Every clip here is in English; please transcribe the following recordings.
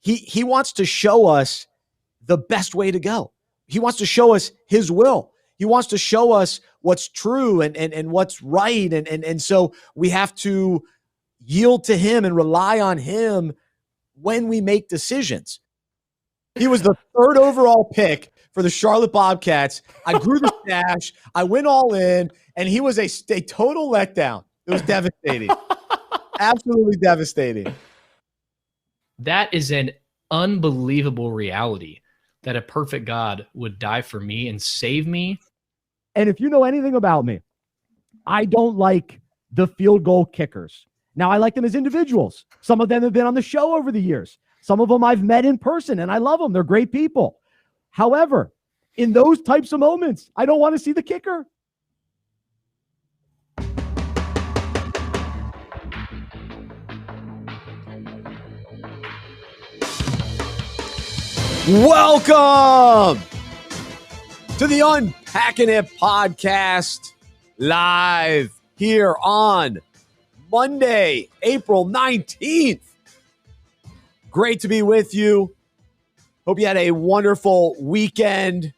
he wants to show us the best way to go. He wants to show us his will. He wants to show us what's true and what's right. And so we have to yield to him and rely on him when we make decisions. He was the 3rd overall pick for the Charlotte Bobcats. I grew the stash. I went all in, and he was a total letdown. It was devastating. Absolutely devastating. That is an unbelievable reality that a perfect God would die for me and save me. And if you know anything about me, I don't like the field goal kickers. Now, I like them as individuals. Some of them have been on the show over the years. Some of them I've met in person, and I love them. They're great people. However, in those types of moments, I don't want to see the kicker. Welcome to the Unpacking It podcast, live here on Monday, April 19th. Great to be with you. Hope you had a wonderful weekend.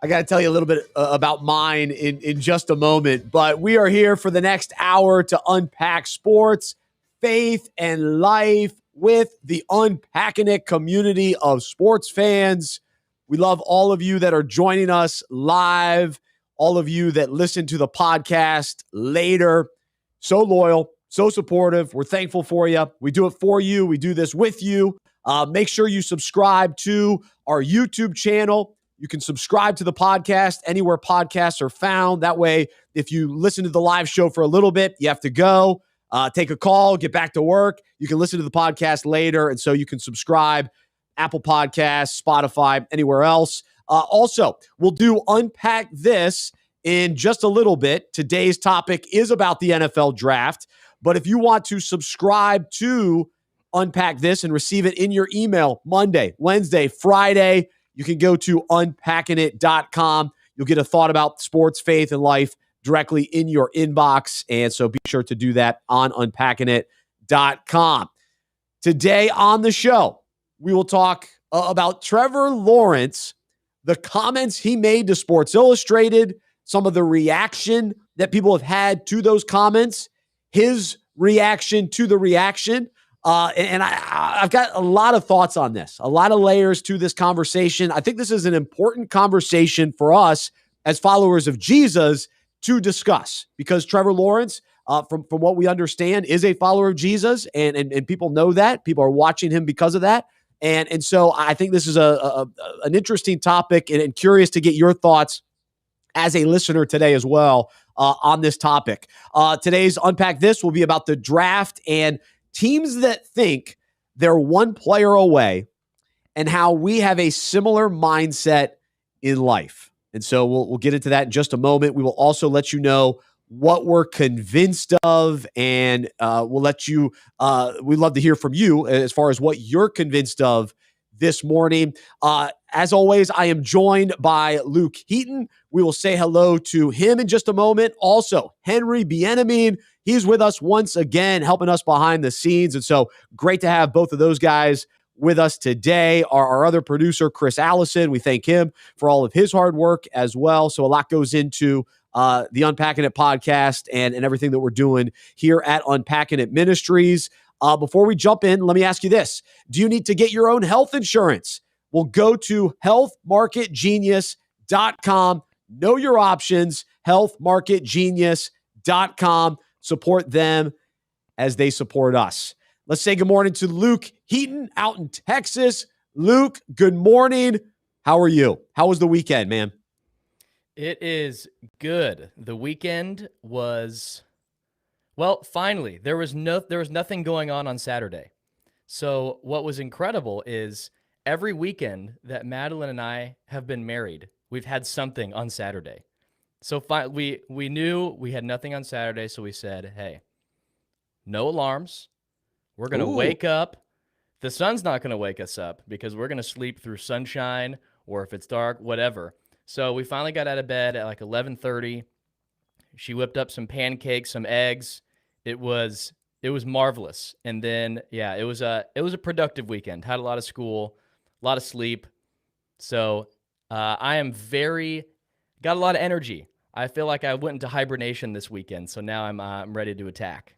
I got to tell you a little bit about mine in just a moment, but we are here for the next hour to unpack sports, faith, and life with the Unpacking It community of sports fans. We love all of you that are joining us live, all of you that listen to the podcast later. So loyal, so supportive. We're thankful for you. We do it for you. We do this with you. Make sure you subscribe to our YouTube channel. You can subscribe to the podcast anywhere podcasts are found. That way, if you listen to the live show for a little bit, you have to go, take a call, get back to work. You can listen to the podcast later, and so you can subscribe. Apple Podcasts, Spotify, anywhere else. Also, we'll do Unpack This in just a little bit. Today's topic is about the NFL draft. But if you want to subscribe to Unpack This and receive it in your email Monday, Wednesday, Friday, you can go to unpackingit.com. You'll get a thought about sports, faith, and life directly in your inbox. And so be sure to do that on unpackingit.com. Today on the show, we will talk about Trevor Lawrence, the comments he made to Sports Illustrated, some of the reaction that people have had to those comments, his reaction to the reaction. And I've got a lot of thoughts on this, a lot of layers to this conversation. I think this is an important conversation for us as followers of Jesus to discuss, because Trevor Lawrence, from what we understand, is a follower of Jesus, and people know that. People are watching him because of that. And so I think this is an interesting topic, and curious to get your thoughts as a listener today as well on this topic. Today's Unpack This will be about the draft and teams that think they're one player away, and how we have a similar mindset in life. And so we'll get into that in just a moment. We will also let you know what we're convinced of, and we'll let you, we'd love to hear from you as far as what you're convinced of this morning. As always, I am joined by Luke Heaton. We will say hello to him in just a moment. Also, Henry Bienamine, he's with us once again, helping us behind the scenes. And so great to have both of those guys with us today. Our other producer, Chris Allison, we thank him for all of his hard work as well. So a lot goes into the Unpacking It podcast and everything that we're doing here at Unpacking It Ministries. Before we jump in, let me ask you this. Do you need to get your own health insurance? Well, go to healthmarketgenius.com. Know your options, healthmarketgenius.com. Support them as they support us. Let's say good morning to Luke Heaton out in Texas. Luke, good morning. How are you? How was the weekend, man? It is good. The weekend was, well, finally, there was nothing going on Saturday. So what was incredible is every weekend that Madeline and I have been married, we've had something on Saturday. So we knew we had nothing on Saturday, so we said, hey, no alarms. We're going to wake up. The sun's not going to wake us up because we're going to sleep through sunshine, or if it's dark, whatever. So we finally got out of bed at like 11:30. She whipped up some pancakes, some eggs. It was It was marvelous. And then, yeah, it was a productive weekend. Had a lot of school, a lot of sleep. So I am got a lot of energy. I feel like I went into hibernation this weekend. So now I'm ready to attack.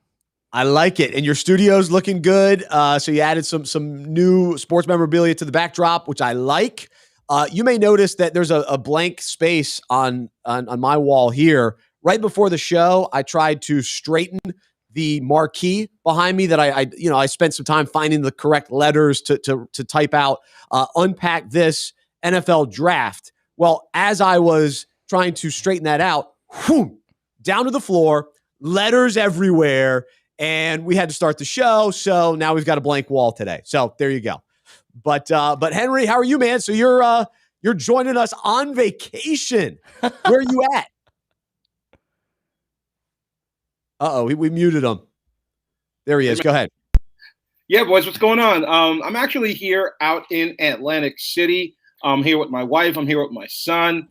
I like it. And your studio's looking good. So you added some new sports memorabilia to the backdrop, which I like. You may notice that there's a blank space on my wall here. Right before the show, I tried to straighten the marquee behind me that I spent some time finding the correct letters to type out unpack this NFL draft. Well, as I was trying to straighten that out, down to the floor, letters everywhere, and we had to start the show. So now we've got a blank wall today. So there you go. But Henry, how are you, man? So you're joining us on vacation. Where are you at? We muted him. There he is. Go ahead. Yeah, boys, what's going on? I'm actually here out in Atlantic City. I'm here with my wife. I'm here with my son.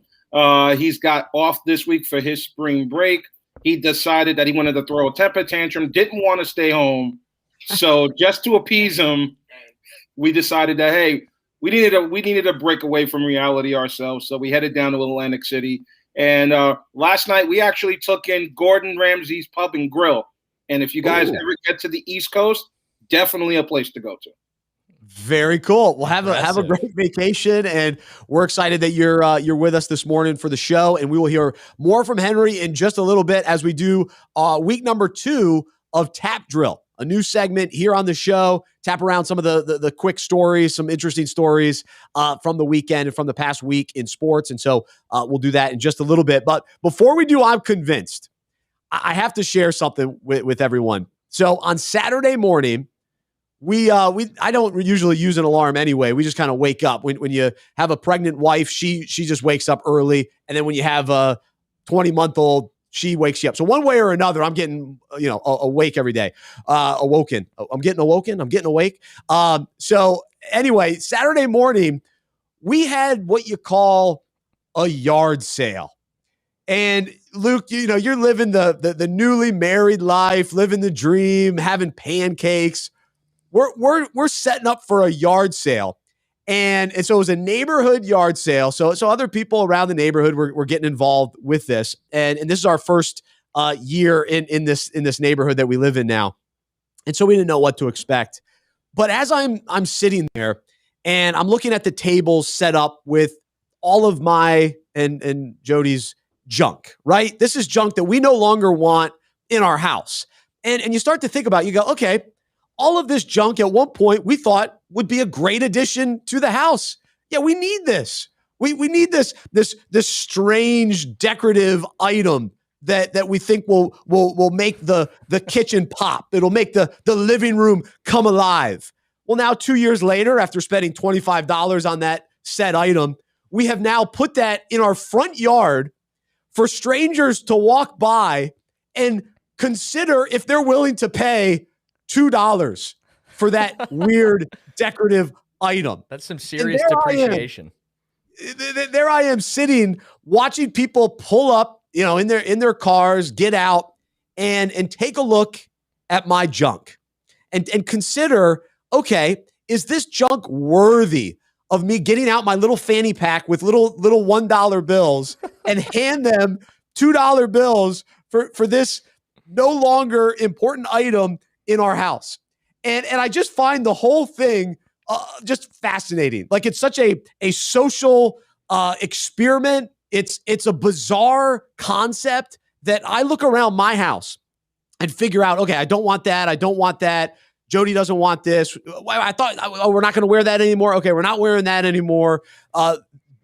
He's got off this week for his spring break. He decided that he wanted to throw a temper tantrum, didn't want to stay home. So just to appease him, we decided that, hey, we needed a break away from reality ourselves. So we headed down to Atlantic City. And last night we actually took in Gordon Ramsay's Pub and Grill. And if you guys ever get to the East Coast, definitely a place to go to. Very cool. Well, have a great vacation, and we're excited that you're with us this morning for the show. And we will hear more from Henry in just a little bit as we do week number 2 of Tap Drill, a new segment here on the show. Tap around some of the quick stories, some interesting stories from the weekend and from the past week in sports. And so we'll do that in just a little bit. But before we do, I'm convinced I have to share something with everyone. So on Saturday morning, I don't usually use an alarm anyway. We just kind of wake up. When you have a pregnant wife, she just wakes up early. And then when you have a 20-month-old, she wakes you up. So one way or another, I'm getting, awake every day. Awoken. I'm getting awoken. I'm getting awake. So anyway, Saturday morning, we had what you call a yard sale. And Luke, you're living the newly married life, living the dream, having pancakes. We're setting up for a yard sale. And so it was a neighborhood yard sale. So other people around the neighborhood were getting involved with this. And this is our first year in this neighborhood that we live in now. And so we didn't know what to expect. But as I'm sitting there and I'm looking at the tables set up with all of my and Jody's junk, right? This is junk that we no longer want in our house. And you start to think about it, you go, okay, all of this junk at one point we thought would be a great addition to the house. Yeah, we need this. We need this strange decorative item that we think will make the kitchen pop. It'll make the living room come alive. Well, now 2 years later, after spending $25 on that said item, we have now put that in our front yard for strangers to walk by and consider if they're willing to pay $2 for that weird decorative item. That's some serious depreciation. There I am sitting watching people pull up, in their cars, get out and take a look at my junk and consider, okay, is this junk worthy of me getting out my little fanny pack with little $1 bills and hand them $2 bills for this no longer important item in our house? And I just find the whole thing just fascinating. Like, it's such a social experiment. It's a bizarre concept that I look around my house and figure out, okay, I don't want that. I don't want that. Jody doesn't want this. I thought, we're not going to wear that anymore. Okay, we're not wearing that anymore.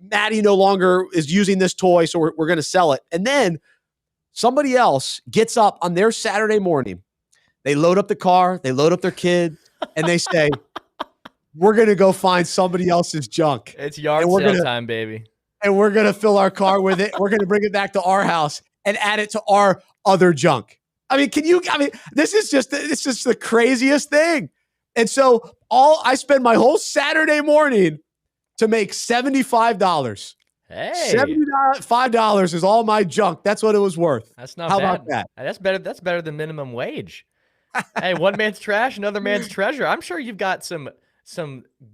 Maddie no longer is using this toy, so we're going to sell it. And then somebody else gets up on their Saturday morning. They load up the car, they load up their kid, and they say, we're going to go find somebody else's junk. It's yard sale time, baby. And we're going to fill our car with it. We're going to bring it back to our house and add it to our other junk. This is just the craziest thing. And so I spend my whole Saturday morning to make $75. Hey, $75 is all my junk. That's what it was worth. That's not How bad. about that? That's better than minimum wage. Hey, one man's trash, another man's treasure. I'm sure you've got some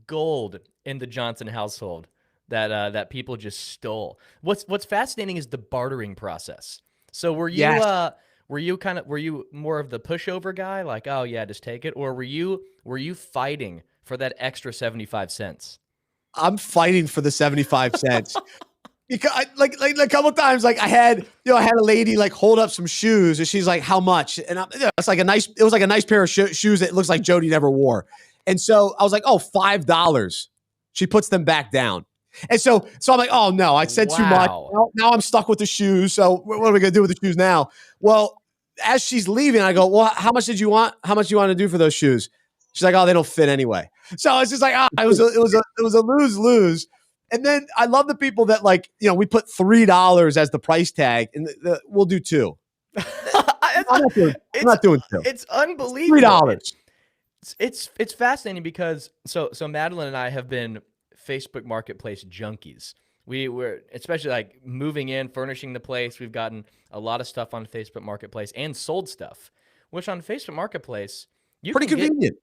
gold in the Johnson household that people just stole. What's fascinating is the bartering process. So were you Yes. were you more of the pushover guy, like, oh yeah, just take it, or were you fighting for that extra 75 cents? I'm fighting for the 75 cents. Because like a couple of times, like I had a lady like hold up some shoes, and she's like, "How much?" And it was like a nice pair of shoes that looks like Jody never wore. And so I was like, "Oh, $5." She puts them back down, and so I'm like, "Oh no, I said too much." Wow. Now I'm stuck with the shoes. So what are we gonna do with the shoes now? Well, as she's leaving, I go, "Well, how much did you want? How much you want to do for those shoes?" She's like, "Oh, they don't fit anyway." So it's just like, it was a lose-lose. And then I love the people that we put $3 as the price tag, and we'll do two. I'm not doing two. It's unbelievable. $3. It's fascinating because so Madeline and I have been Facebook Marketplace junkies. We're especially like moving in, furnishing the place. We've gotten a lot of stuff on Facebook Marketplace and sold stuff, which on Facebook Marketplace Pretty convenient.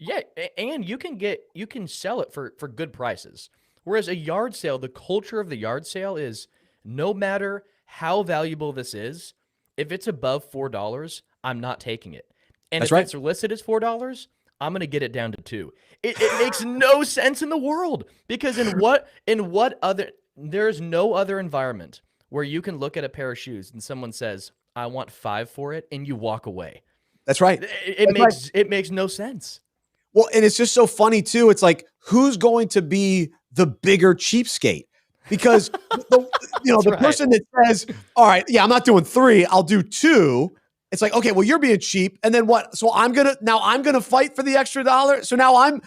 And you can sell it for good prices. Whereas a yard sale, the culture of the yard sale is no matter how valuable this is, if it's above $4, I'm not taking it. And That's if right. it's listed as $4, I'm going to get it down to $2. It makes no sense in the world, because there's no other environment where you can look at a pair of shoes and someone says, I want $5 for it, and you walk away. That's right. It makes no sense. Well, and it's just so funny too. It's like, who's going to be the bigger cheapskate? Because the person that says, "All right, yeah, I'm not doing 3, I'll do 2." It's like, okay, well, you're being cheap, and then what? So I'm gonna fight for the extra $1. So now I'm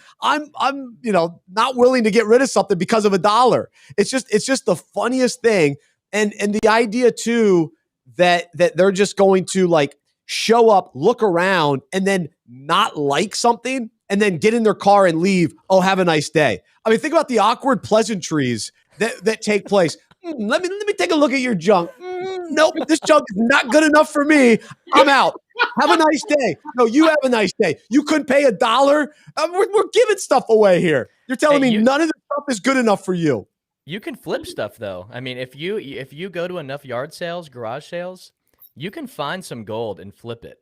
not willing to get rid of something because of $1. It's just the funniest thing, and the idea too that they're just going to like show up, look around, and then not like something, and then get in their car and leave. Oh, have a nice day. I mean, think about the awkward pleasantries that take place. Let me take a look at your junk. Nope, this junk is not good enough for me. I'm out. Have a nice day. No, you have a nice day. You couldn't pay $1. We're giving stuff away here. You're telling me none of the stuff is good enough for you. You can flip stuff though. I mean, if you go to enough yard sales, garage sales, you can find some gold and flip it.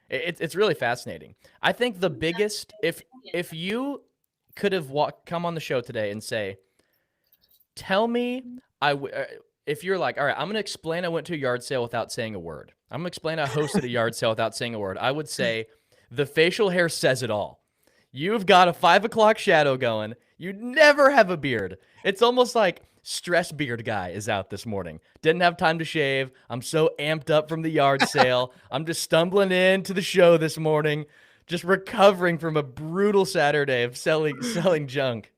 It's really fascinating. I think the biggest, if you could have come on the show today and say, tell me, if you're like, all right, I'm going to explain I went to a yard sale without saying a word. I'm going to explain I hosted a yard sale without saying a word. I would say the facial hair says it all. You've got a 5 o'clock shadow going. You never have a beard. It's almost like stress beard guy is out this morning. Didn't have time to shave. I'm so amped up from the yard sale. I'm just stumbling into the show this morning, just recovering from a brutal Saturday of selling junk.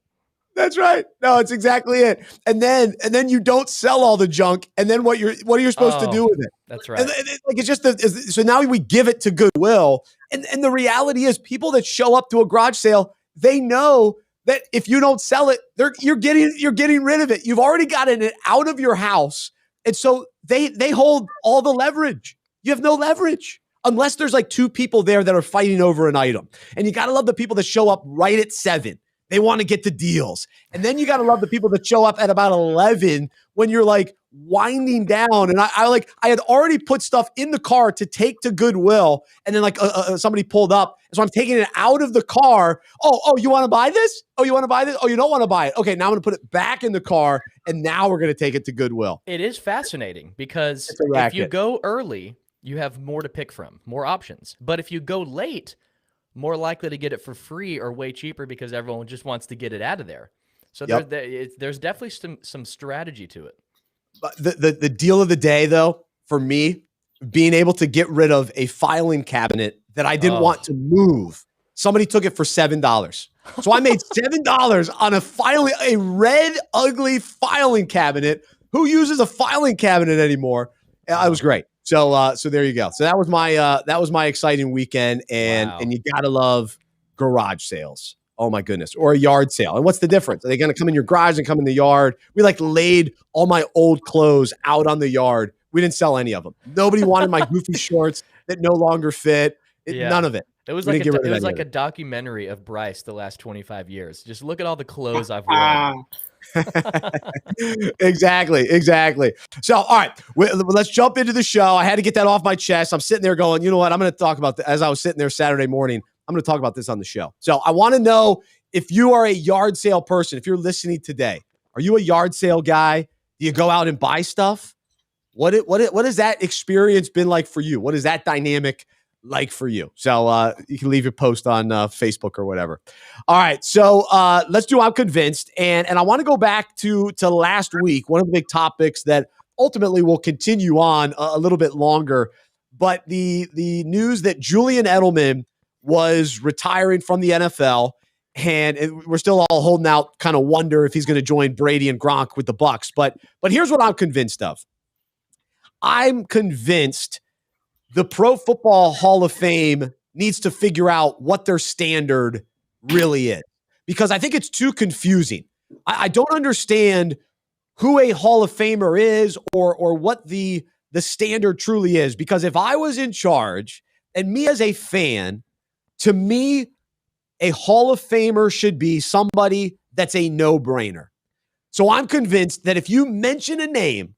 That's right. No, it's exactly it. And then you don't sell all the junk. And then what are you supposed to do with it? That's right. And it's just so now we give it to Goodwill. And the reality is, people that show up to a garage sale, they know that if you don't sell it, you're getting rid of it. You've already gotten it out of your house. And so they hold all the leverage. You have no leverage unless there's like 2 people there that are fighting over an item. And you got to love the people that show up right at 7. They want to get the deals. And then you got to love the people that show up at about 11 when you're like winding down. And I had already put stuff in the car to take to Goodwill. And then somebody pulled up. So I'm taking it out of the car. Oh, you want to buy this? Oh, you want to buy this? Oh, you don't want to buy it. Okay, now I'm going to put it back in the car. And now we're going to take it to Goodwill. It is fascinating because if you go early, you have more to pick from, more options. But if you go late, more likely to get it for free or way cheaper because everyone just wants to get it out of there. So there's definitely some strategy to it. But the deal of the day, though, for me, being able to get rid of a filing cabinet that I didn't want to move. Somebody took it for $7. So I made $7 on a red, ugly filing cabinet. Who uses a filing cabinet anymore? It was great. So there you go. So that was my exciting weekend, and you gotta love garage sales. Oh my goodness, or a yard sale. And what's the difference? Are they gonna come in your garage and come in the yard? We laid all my old clothes out on the yard. We didn't sell any of them. Nobody wanted my goofy shorts that no longer fit. None of it. It was We like didn't get rid of it was any like of a documentary of Bryce the last 25 years. Just look at all the clothes I've worn. Exactly. So, all right, let's jump into the show. I had to get that off my chest. I'm sitting there going, you know what? I'm going to talk about as I was sitting there Saturday morning. I'm going to talk about this on the show. So, I want to know if you are a yard sale person. If you're listening today, are you a yard sale guy? Do you go out and buy stuff? What has that experience been like for you? What is that dynamic like for you? So you can leave your post on Facebook or whatever. All right, so let's do I'm convinced, and I want to go back to last week. One of the big topics that ultimately will continue on a little bit longer, but the news that Julian Edelman was retiring from the NFL, and we're still all holding out, kind of wonder if he's going to join Brady and Gronk with the Bucs. But here's what I'm convinced of. I'm convinced the Pro Football Hall of Fame needs to figure out what their standard really is, because I think it's too confusing. I don't understand who a Hall of Famer is or what the standard truly is, because if I was in charge and me as a fan, to me, a Hall of Famer should be somebody that's a no-brainer. So I'm convinced that if you mention a name,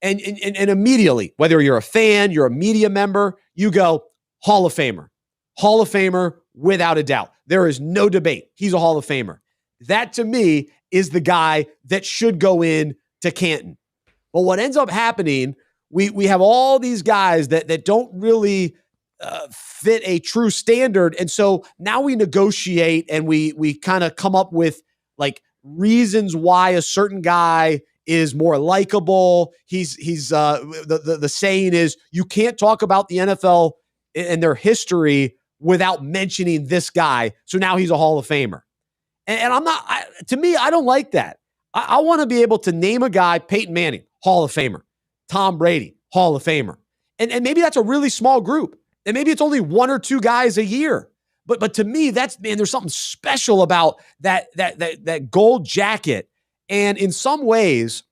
and immediately, whether you're a fan, you're a media member, you go, Hall of Famer. Hall of Famer without a doubt. There is no debate. He's a Hall of Famer. That, to me, is the guy that should go in to Canton. But what ends up happening, we have all these guys that don't really fit a true standard. And so now we negotiate and we kind of come up with like reasons why a certain guy is more likable. He's the saying is you can't talk about the NFL and their history without mentioning this guy. So now he's a Hall of Famer. And I'm not, to me, I don't like that. I want to be able to name a guy, Peyton Manning, Hall of Famer, Tom Brady, Hall of Famer. And maybe that's a really small group. And maybe it's only one or two guys a year. But to me, there's something special about that gold jacket. And in some ways,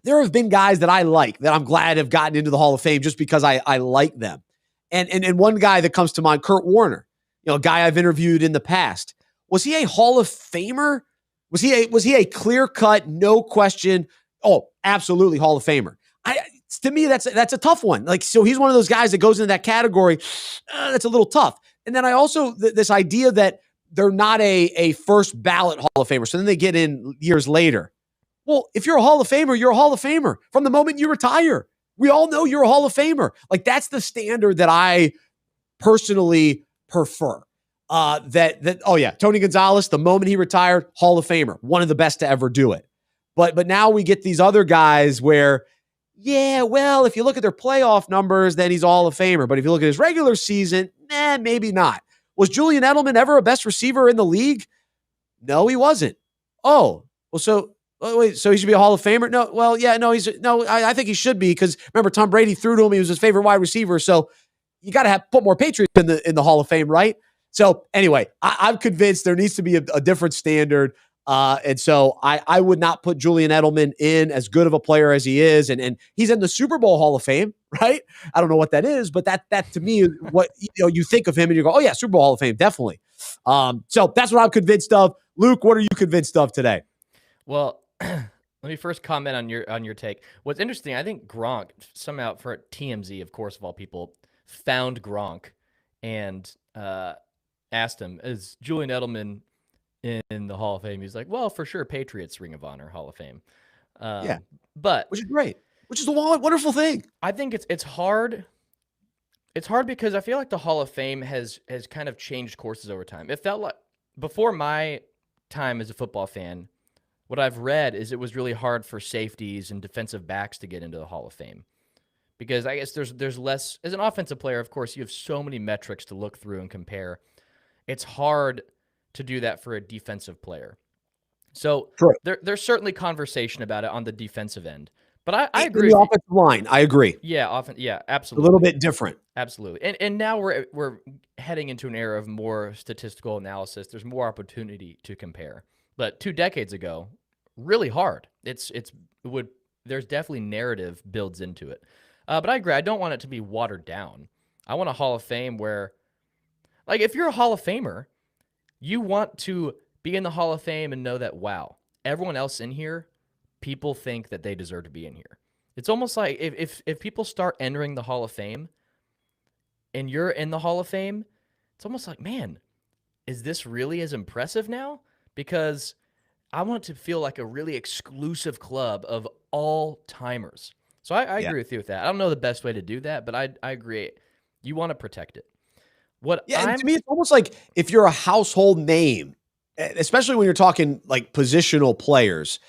there have been guys that I like that I'm glad have gotten into the Hall of Fame just because I like them. And one guy that comes to mind, Kurt Warner, a guy I've interviewed in the past. Was he a Hall of Famer? Was he a clear-cut, no question? Oh, absolutely Hall of Famer. To me, that's a tough one. Like, so he's one of those guys that goes into that category. That's a little tough. And then I also this idea that they're not a first ballot Hall of Famer. So then they get in years later. Well, if you're a Hall of Famer, you're a Hall of Famer from the moment you retire. We all know you're a Hall of Famer. Like, that's the standard that I personally prefer. Tony Gonzalez, the moment he retired, Hall of Famer, one of the best to ever do it. But now we get these other guys where, yeah, well, if you look at their playoff numbers, then he's a Hall of Famer. But if you look at his regular season, maybe not. Was Julian Edelman ever a best receiver in the league? No, he wasn't. Oh, well, so he should be a Hall of Famer? No, well, yeah, no, I think he should be, because remember, Tom Brady threw to him. He was his favorite wide receiver. So you got to put more Patriots in the Hall of Fame, right? So anyway, I'm convinced there needs to be a different standard. And so I would not put Julian Edelman in, as good of a player as he is. And he's in the Super Bowl Hall of Fame, right? I don't know what that is, but that to me is what, you think of him and you go, oh yeah, Super Bowl Hall of Fame, definitely. So that's what I'm convinced of. Luke, what are you convinced of today? Well, let me first comment on your take. What's interesting, I think Gronk somehow, for TMZ, of course, of all people, found Gronk and asked him, is Julian Edelman in the Hall of Fame? He's like, well, for sure, Patriots Ring of Honor Hall of Fame. Yeah, but which is great, which is a wonderful thing. I think it's hard. It's hard because I feel like the Hall of Fame has kind of changed courses over time. It felt like before my time as a football fan, what I've read is it was really hard for safeties and defensive backs to get into the Hall of Fame, because I guess there's less, as an offensive player, of course, you have so many metrics to look through and compare. It's hard to do that for a defensive player. So there's certainly conversation about it on the defensive end. But I agree. The offensive line, I agree. Yeah, absolutely. A little bit different. Absolutely. And now we're heading into an era of more statistical analysis. There's more opportunity to compare. But 2 decades ago, really hard. There's definitely narrative builds into it. But I agree. I don't want it to be watered down. I want a Hall of Fame where Like, if you're a Hall of Famer, you want to be in the Hall of Fame and know that, wow, everyone else in here, people think that they deserve to be in here. It's almost like if people start entering the Hall of Fame and you're in the Hall of Fame, it's almost like, man, is this really as impressive now? Because I want it to feel like a really exclusive club of all timers. So I agree with you with that. I don't know the best way to do that, but I agree. You want to protect it. And to me, it's almost like if you're a household name, especially when you're talking like positional players,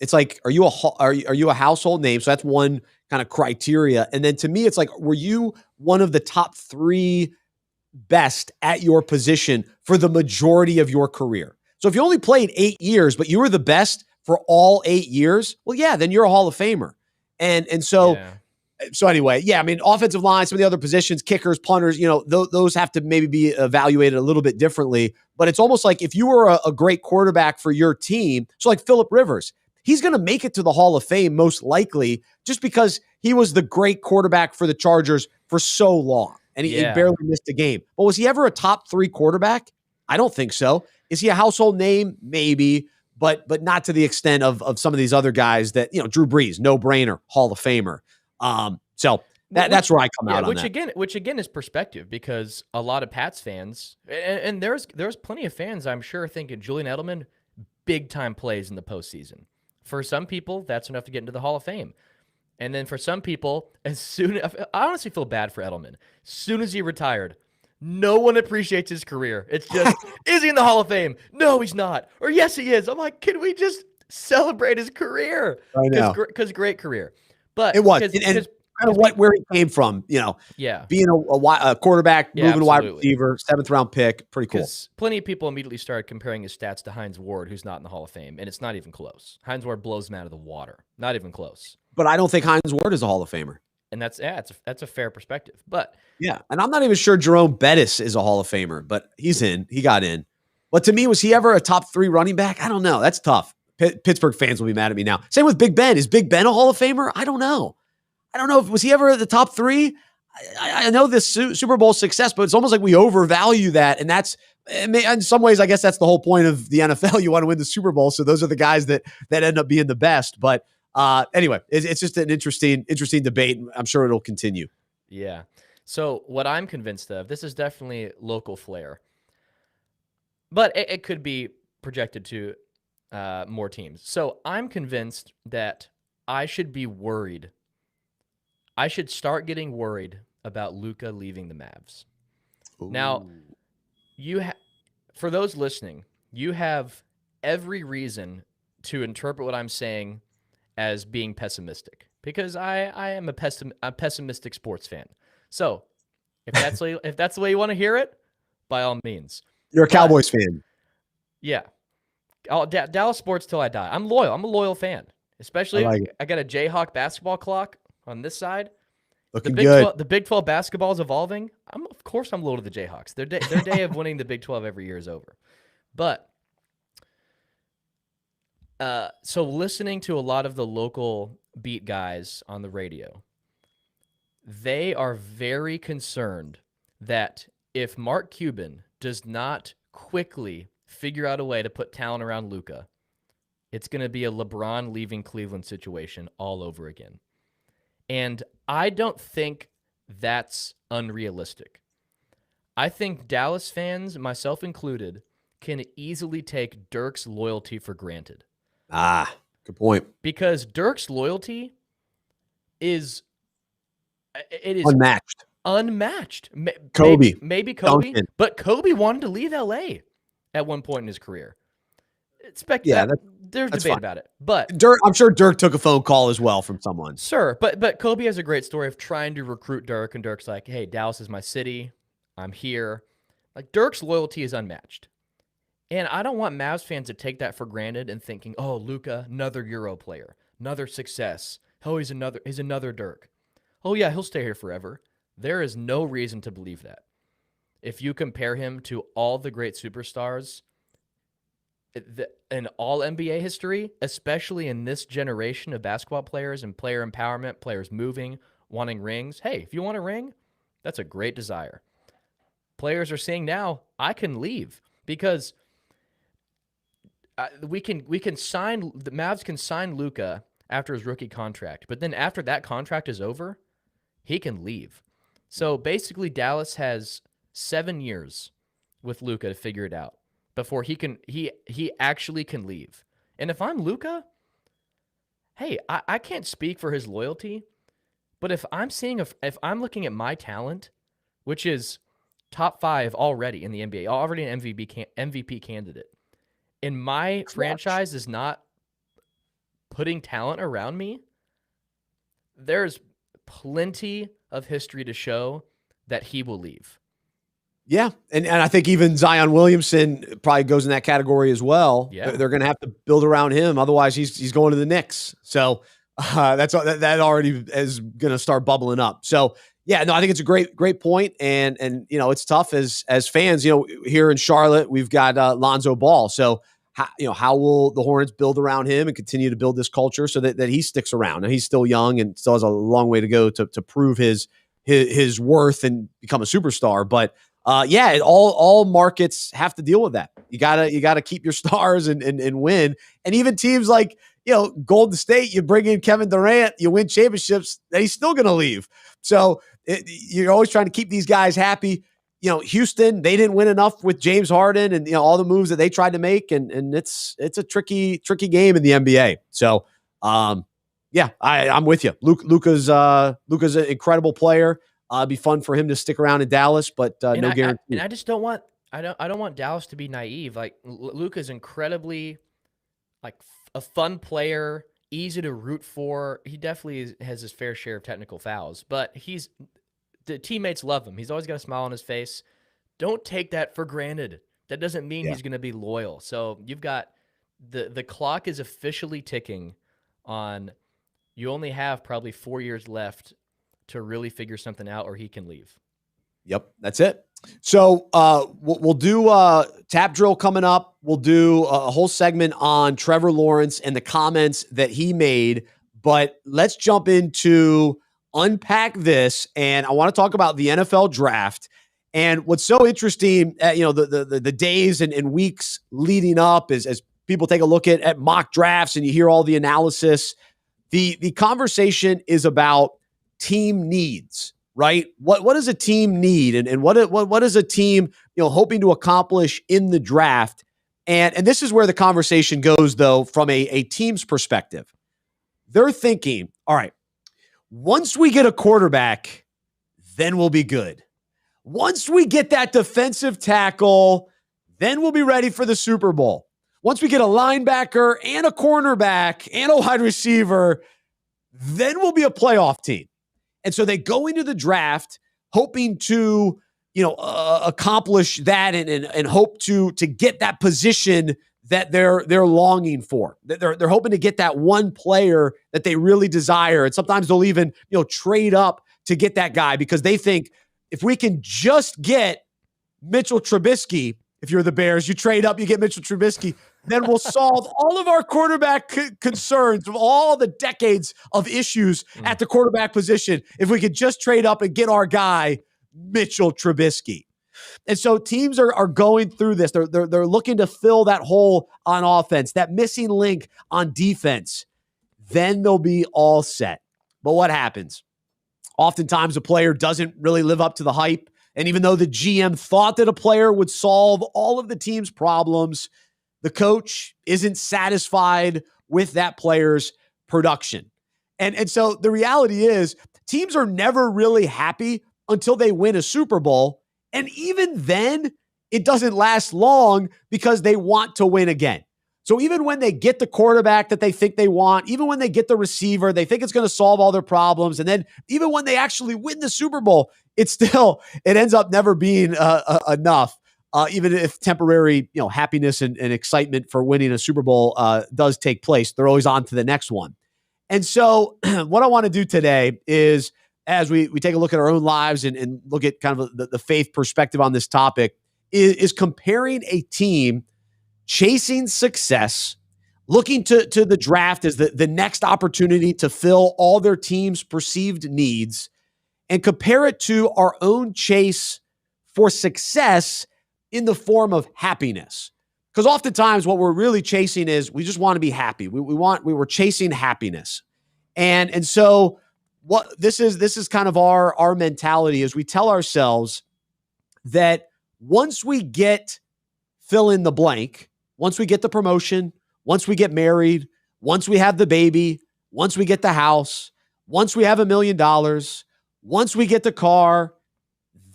it's like, are you a household name? So that's one kind of criteria. And then to me, it's like, were you one of the top 3 best at your position for the majority of your career? So if you only played 8 years, but you were the best for all 8 years, well, yeah, then you're a Hall of Famer. So anyway, yeah, I mean, offensive line, some of the other positions, kickers, punters, those have to maybe be evaluated a little bit differently. But it's almost like if you were a great quarterback for your team, so like Phillip Rivers, he's going to make it to the Hall of Fame most likely just because he was the great quarterback for the Chargers for so long. And he barely missed a game. But was he ever a top 3 quarterback? I don't think so. Is he a household name? Maybe, but not to the extent of some of these other guys that, Drew Brees, no brainer, Hall of Famer. So that's where I come out on that. Which again is perspective, because a lot of Pats fans, and there's plenty of fans, I'm sure, thinking Julian Edelman, big time plays in the postseason. For some people, that's enough to get into the Hall of Fame. And then for some people, I honestly feel bad for Edelman. As soon as he retired, no one appreciates his career. It's just, is he in the Hall of Fame? No, he's not. Or yes, he is. I'm like, can we just celebrate his career? I know. Because great career. But it was. And kind of where he came from, being a quarterback, moving a wide receiver, 7th round pick, pretty cool. Plenty of people immediately started comparing his stats to Hines Ward, who's not in the Hall of Fame, and it's not even close. Hines Ward blows him out of the water. Not even close. But I don't think Hines Ward is a Hall of Famer. And that's a fair perspective. But yeah, and I'm not even sure Jerome Bettis is a Hall of Famer, but he's in. He got in. But to me, was he ever a top 3 running back? I don't know. That's tough. Pittsburgh fans will be mad at me now. Same with Big Ben. Is Big Ben a Hall of Famer? I don't know. Was he ever at the top 3? I know this Super Bowl success, but it's almost like we overvalue that. And that's, in some ways, I guess that's the whole point of the NFL. You want to win the Super Bowl. So those are the guys that end up being the best. But anyway, it's just an interesting debate. I'm sure it'll continue. Yeah. So what I'm convinced of, this is definitely local flair, but it could be projected to more teams. So I'm convinced that I should be worried. I should start getting worried about Luka leaving the Mavs. Ooh. Now, for those listening, you have every reason to interpret what I'm saying as being pessimistic, because I am a pessimistic sports fan. So if that's the way you want to hear it, by all means. You're a Cowboys fan. Yeah. Dallas sports till I die. I'm loyal. I'm a loyal fan. Especially, I got a Jayhawk basketball clock on this side. Looking good. The Big 12 basketball is evolving. Of course I'm loyal to the Jayhawks. Their day of winning the Big 12 every year is over. But so listening to a lot of the local beat guys on the radio, they are very concerned that if Mark Cuban does not quickly figure out a way to put talent around Luka, it's going to be a LeBron leaving Cleveland situation all over again. And I don't think that's unrealistic. I think Dallas fans, myself included, can easily take Dirk's loyalty for granted. Ah, good point. Because Dirk's loyalty is unmatched. Kobe. Maybe Kobe, Duncan. but Kobe wanted to leave LA at one point in his career. There's debate about it, but Dirk, I'm sure Dirk took a phone call as well from someone. Sure, but Kobe has a great story of trying to recruit Dirk, and Dirk's like, "Hey, Dallas is my city. I'm here." Like, Dirk's loyalty is unmatched, and I don't want Mavs fans to take that for granted and thinking, "Oh, Luka, another Euro player, another success. Oh, he's another Dirk. Oh yeah, he'll stay here forever." There is no reason to believe that. If you compare him to all the great superstars in all NBA history, especially in this generation of basketball players and player empowerment, players moving, wanting rings. Hey, if you want a ring, that's a great desire. players are saying now, I can leave because we can sign the Mavs can sign Luka after his rookie contract, but then after that contract is over, he can leave. So basically, Dallas has 7 years with Luka to figure it out before he actually can leave. And if I'm Luka, hey, I can't speak for his loyalty, but if I'm looking at my talent, which is top 5 already in the NBA, already an MVP candidate, and my franchise is not putting talent around me, there's plenty of history to show that he will leave. Yeah, and I think even Zion Williamson probably goes in that category as well. Yeah. They're going to have to build around him, otherwise he's going to the Knicks. So that already is going to start bubbling up. So yeah, no, I think it's a great point, and it's tough as fans. Here in Charlotte, we've got Lonzo Ball. So how will the Hornets build around him and continue to build this culture so that he sticks around? And he's still young and still has a long way to go to prove his worth and become a superstar. But all markets have to deal with that. You gotta keep your stars and win. And even teams like Golden State, you bring in Kevin Durant, you win championships, then he's still gonna leave. So you're always trying to keep these guys happy. Houston, they didn't win enough with James Harden and all the moves that they tried to make, and it's a tricky game in the NBA. So I'm with you. Luka's an incredible player. It'd be fun for him to stick around in Dallas, but no guarantee. And I just don't want Dallas to be naive. Like Luka's incredibly a fun player, easy to root for. He definitely has his fair share of technical fouls, but the teammates love him. He's always got a smile on his face. Don't take that for granted. That doesn't mean he's going to be loyal. So you've got the clock is officially ticking on. You only have probably 4 years left to really figure something out, or he can leave. Yep, that's it. So we'll do tap drill coming up. We'll do a whole segment on Trevor Lawrence and the comments that he made. But let's jump into unpack this, and I want to talk about the NFL draft. And what's so interesting, the days and weeks leading up as people take a look at mock drafts and you hear all the analysis, the conversation is about team needs, right? What does a team need, and what is a team hoping to accomplish in the draft? And this is where the conversation goes, though, from a team's perspective. They're thinking, all right, once we get a quarterback, then we'll be good. Once we get that defensive tackle, then we'll be ready for the Super Bowl. Once we get a linebacker and a cornerback and a wide receiver, then we'll be a playoff team. And so they go into the draft hoping to, accomplish that and hope to get that position that they're longing for. They're hoping to get that one player that they really desire. And sometimes they'll even, trade up to get that guy because they think if we can just get Mitchell Trubisky, if you're the Bears, you trade up, you get Mitchell Trubisky, then we'll solve all of our quarterback concerns of all the decades of issues at the quarterback position if we could just trade up and get our guy, Mitchell Trubisky. And so teams are going through this. They're looking to fill that hole on offense, that missing link on defense. Then they'll be all set. But what happens? Oftentimes a player doesn't really live up to the hype. And even though the GM thought that a player would solve all of the team's problems, the coach isn't satisfied with that player's production. And so the reality is teams are never really happy until they win a Super Bowl. And even then, it doesn't last long because they want to win again. So even when they get the quarterback that they think they want, even when they get the receiver, they think it's going to solve all their problems. And then even when they actually win the Super Bowl, it ends up never being enough. Even if temporary, happiness and excitement for winning a Super Bowl does take place, they're always on to the next one. And so what I want to do today is, as we take a look at our own lives and look at kind of the faith perspective on this topic, is comparing a team chasing success, looking to the draft as the next opportunity to fill all their team's perceived needs, and compare it to our own chase for success in the form of happiness. Because oftentimes what we're really chasing is we just want to be happy. We were chasing happiness. And so what this is kind of our mentality is we tell ourselves that once we get fill in the blank, once we get the promotion, once we get married, once we have the baby, once we get the house, once we have $1 million, once we get the car,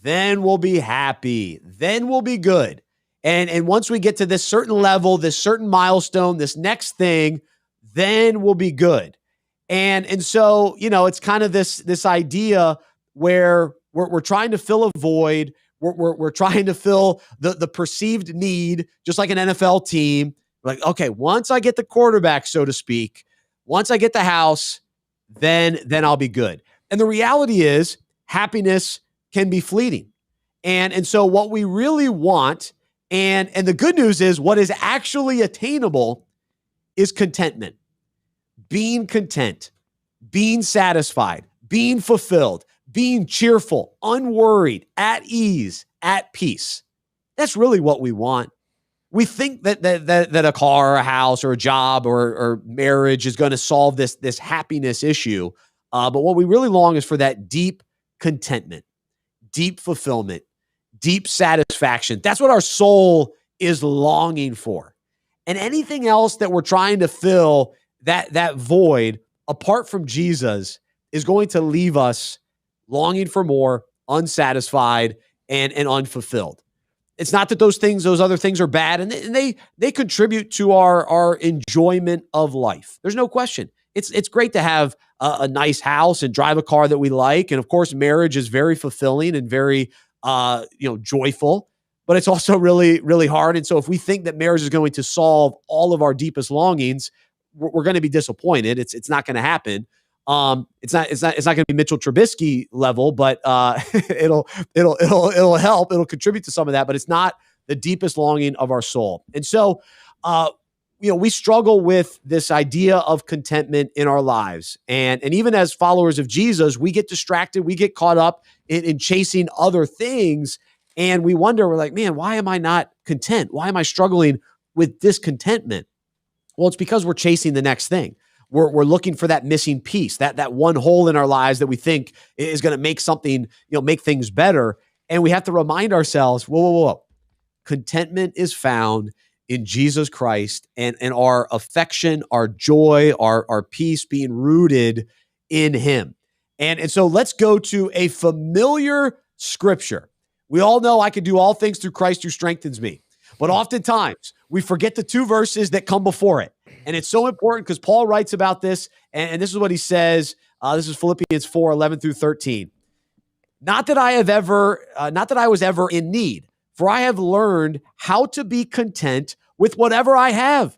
then we'll be happy. Then we'll be good. And once we get to this certain level, this certain milestone, this next thing, then we'll be good. And so, it's kind of this idea where we're trying to fill a void. We're trying to fill the perceived need, just like an NFL team. We're like, okay, once I get the quarterback, so to speak, once I get the house, then I'll be good. And the reality is happiness can be fleeting. And so what we really want, and the good news is what is actually attainable is contentment, being content, being satisfied, being fulfilled, being cheerful, unworried, at ease, at peace. That's really what we want. We think that a car or a house or a job or marriage is going to solve this happiness issue. But what we really long is for that deep contentment, deep fulfillment, deep satisfaction. That's what our soul is longing for. And anything else that we're trying to fill that void apart from Jesus is going to leave us longing for more, unsatisfied, and unfulfilled. It's not that those other things are bad, and they contribute to our enjoyment of life. There's no question. It's great to have a nice house and drive a car that we like. And of course, marriage is very fulfilling and very joyful, but it's also really, really hard. And so if we think that marriage is going to solve all of our deepest longings, we're going to be disappointed. It's not going to happen. It's not going to be Mitchell Trubisky level, but it'll help. It'll contribute to some of that, but it's not the deepest longing of our soul. And so, we struggle with this idea of contentment in our lives. And even as followers of Jesus, we get distracted. We get caught up in chasing other things. And we wonder, we're like, man, why am I not content? Why am I struggling with discontentment? Well, it's because we're chasing the next thing. We're looking for that missing piece, that one hole in our lives that we think is going to make something, make things better. And we have to remind ourselves, whoa. Contentment is found in Jesus Christ, and our affection, our joy, our peace being rooted in him. And so let's go to a familiar scripture. We all know I can do all things through Christ who strengthens me. But oftentimes we forget the two verses that come before it. And it's so important because Paul writes about this. And this is what he says. This is Philippians 4:11-13. Not that I was ever in need, for I have learned how to be content with whatever I have.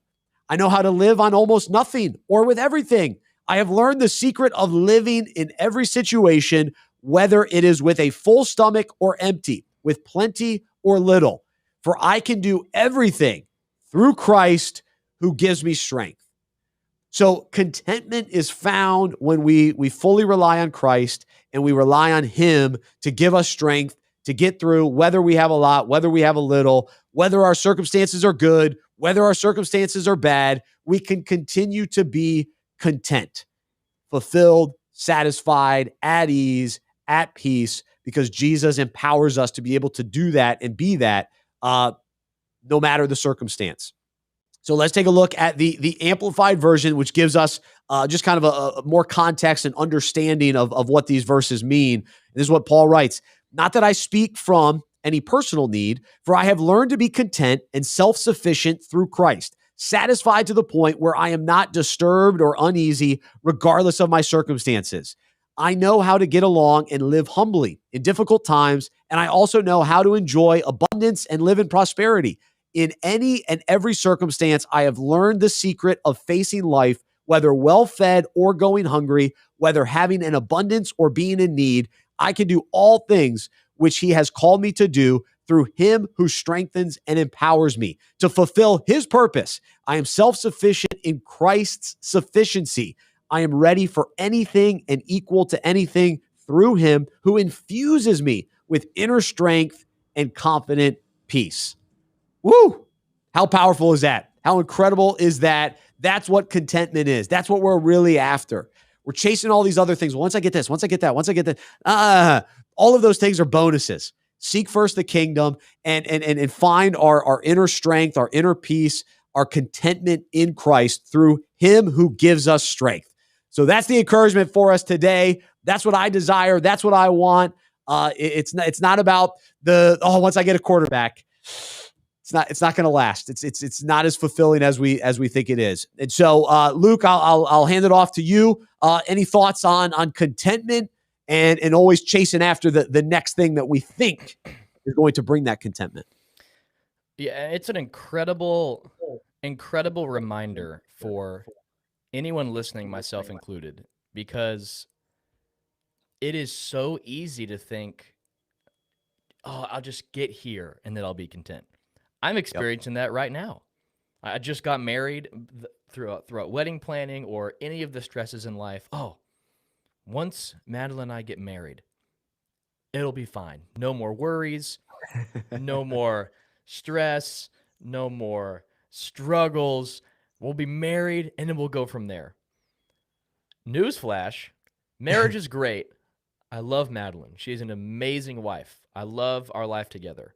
I know how to live on almost nothing or with everything. I have learned the secret of living in every situation, whether it is with a full stomach or empty, with plenty or little. For I can do everything through Christ who gives me strength. So contentment is found when we fully rely on Christ and we rely on him to give us strength to get through, whether we have a lot, whether we have a little, whether our circumstances are good, whether our circumstances are bad, we can continue to be content, fulfilled, satisfied, at ease, at peace, because Jesus empowers us to be able to do that and be that no matter the circumstance. So let's take a look at the amplified version, which gives us just kind of a more context and understanding of what these verses mean. This is what Paul writes. Not that I speak from any personal need, for I have learned to be content and self-sufficient through Christ, satisfied to the point where I am not disturbed or uneasy, regardless of my circumstances. I know how to get along and live humbly in difficult times, and I also know how to enjoy abundance and live in prosperity. In any and every circumstance, I have learned the secret of facing life, whether well-fed or going hungry, whether having an abundance or being in need. I can do all things which he has called me to do through him who strengthens and empowers me to fulfill his purpose. I am self-sufficient in Christ's sufficiency. I am ready for anything and equal to anything through him who infuses me with inner strength and confident peace. Woo! How powerful is that? How incredible is that? That's what contentment is. That's what we're really after. We're chasing all these other things. Once I get this, once I get that, once I get that, all of those things are bonuses. Seek first the kingdom and find our inner strength, our inner peace, our contentment in Christ through him who gives us strength. So that's the encouragement for us today. That's what I desire. That's what I want. It's not about once I get a quarterback, it's not going to last. It's not as fulfilling as we think it is. And so, Luke, I'll hand it off to you. Any thoughts on contentment and always chasing after the next thing that we think is going to bring that contentment? Yeah, it's an incredible reminder for anyone listening, myself included, because it is so easy to think, oh, I'll just get here and then I'll be content. I'm experiencing that right now. I just got married throughout wedding planning or any of the stresses in life. Oh, once Madeline and I get married, it'll be fine. No more worries, no more stress, no more struggles. We'll be married and then we'll go from there. Newsflash, marriage is great. I love Madeline. She's an amazing wife. I love our life together.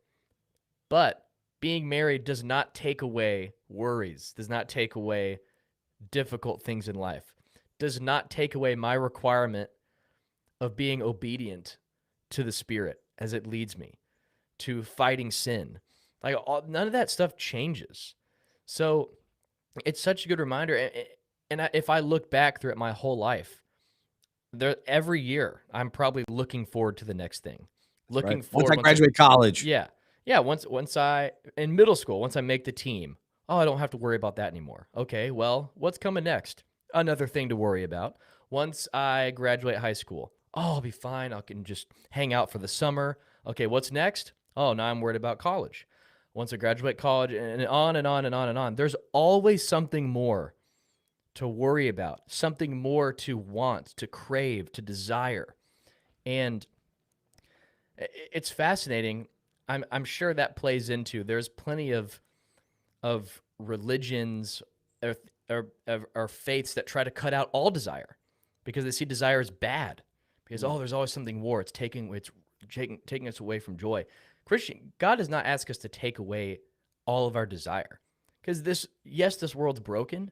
But being married does not take away worries, does not take away difficult things in life, does not take away my requirement of being obedient to the Spirit as it leads me, to fighting sin. Like none of that stuff changes. So it's such a good reminder. And if I look back through it my whole life, every year I'm probably looking forward to the next thing. Looking forward. Once I graduate college. Yeah. Yeah, once in middle school, once I make the team, oh, I don't have to worry about that anymore. Okay, well, what's coming next? Another thing to worry about. Once I graduate high school, oh, I'll be fine. I can just hang out for the summer. Okay, what's next? Oh, now I'm worried about college. Once I graduate college, and on and on and on and on. There's always something more to worry about, something more to want, to crave, to desire. And it's fascinating. I'm sure that plays into, there's plenty of religions or faiths that try to cut out all desire because they see desire as bad because, there's always something more. It's taking us away from joy. God does not ask us to take away all of our desire because this world's broken,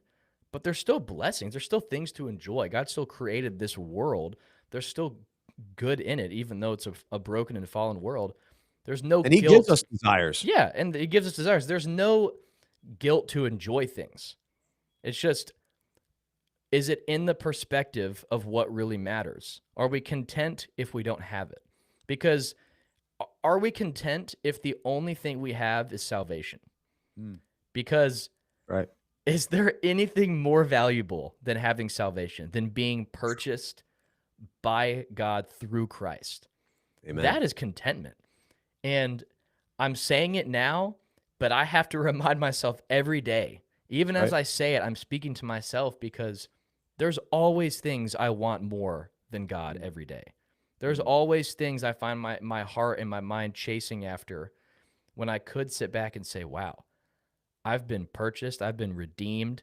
but there's still blessings. There's still things to enjoy. God still created this world. There's still good in it, even though it's a broken and fallen world. There's no guilt. And he gives us desires. Yeah, and he gives us desires. There's no guilt to enjoy things. It's just, is it in the perspective of what really matters? Are we content if we don't have it? Because are we content if the only thing we have is salvation? Because is there anything more valuable than having salvation, than being purchased by God through Christ? Amen. That is contentment. And I'm saying it now, but I have to remind myself every day. Even as I say it, I'm speaking to myself because there's always things I want more than God every day. There's always things I find my heart and my mind chasing after when I could sit back and say, wow, I've been purchased. I've been redeemed.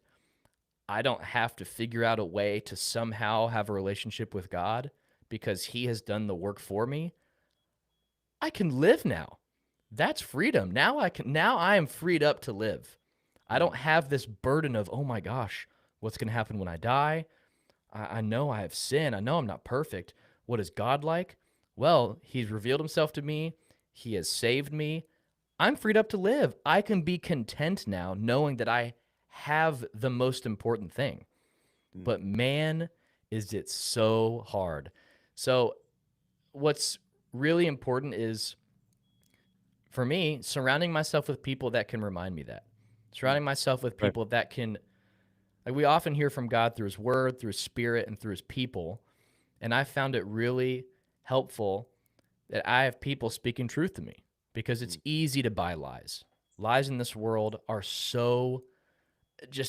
I don't have to figure out a way to somehow have a relationship with God because he has done the work for me. I can live now. That's freedom. Now I am freed up to live. I don't have this burden of, oh my gosh, what's going to happen when I die? I know I have sin. I know I'm not perfect. What is God like? Well, he's revealed himself to me. He has saved me. I'm freed up to live. I can be content now knowing that I have the most important thing. But man, is it so hard. So what's really important is, for me, surrounding myself with people that can remind me that. Surrounding myself with people that can, like we often hear from God through his word, through his spirit, and through his people. And I found it really helpful that I have people speaking truth to me because it's easy to buy lies. Lies in this world are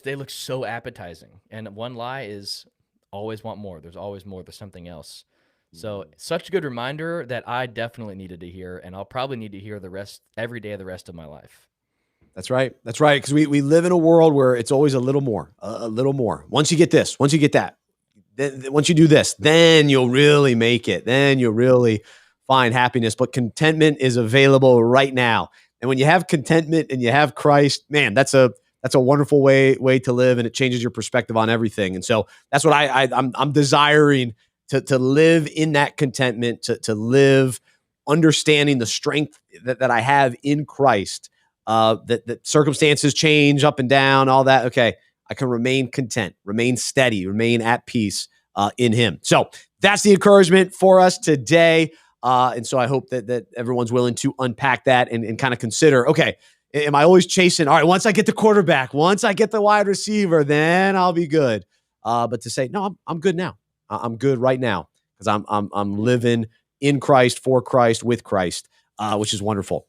they look so appetizing. And one lie is always want more. There's always more. There's something else. So such a good reminder that I definitely needed to hear, and I'll probably need to hear the rest every day of the rest of my life. That's right. That's right. Because we live in a world where it's always a little more, a little more. Once you get this, once you get that, then once you do this, then you'll really make it. Then you'll really find happiness. But contentment is available right now. And when you have contentment and you have Christ, man, that's a wonderful way to live, and it changes your perspective on everything. And so that's what I'm desiring to live in that contentment, to live understanding the strength that I have in Christ. That circumstances change up and down, all that. Okay, I can remain content, remain steady, remain at peace in Him. So that's the encouragement for us today. And so I hope that everyone's willing to unpack that and kind of consider, okay, am I always chasing? All right, once I get the quarterback, once I get the wide receiver, then I'll be good. But to say, no, I'm good now. I'm good right now because I'm living in Christ, for Christ, with Christ, which is wonderful.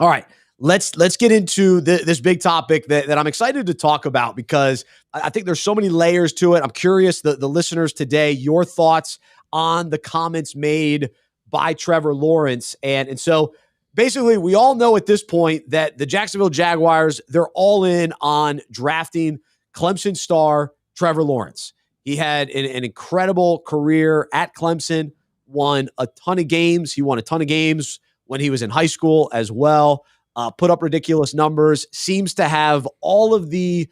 All right, let's get into this big topic that I'm excited to talk about because I think there's so many layers to it. I'm curious, the listeners today, your thoughts on the comments made by Trevor Lawrence. And so basically, we all know at this point that the Jacksonville Jaguars, they're all in on drafting Clemson star Trevor Lawrence. He had an incredible career at Clemson, won a ton of games. He won a ton of games when he was in high school as well, put up ridiculous numbers, seems to have all of the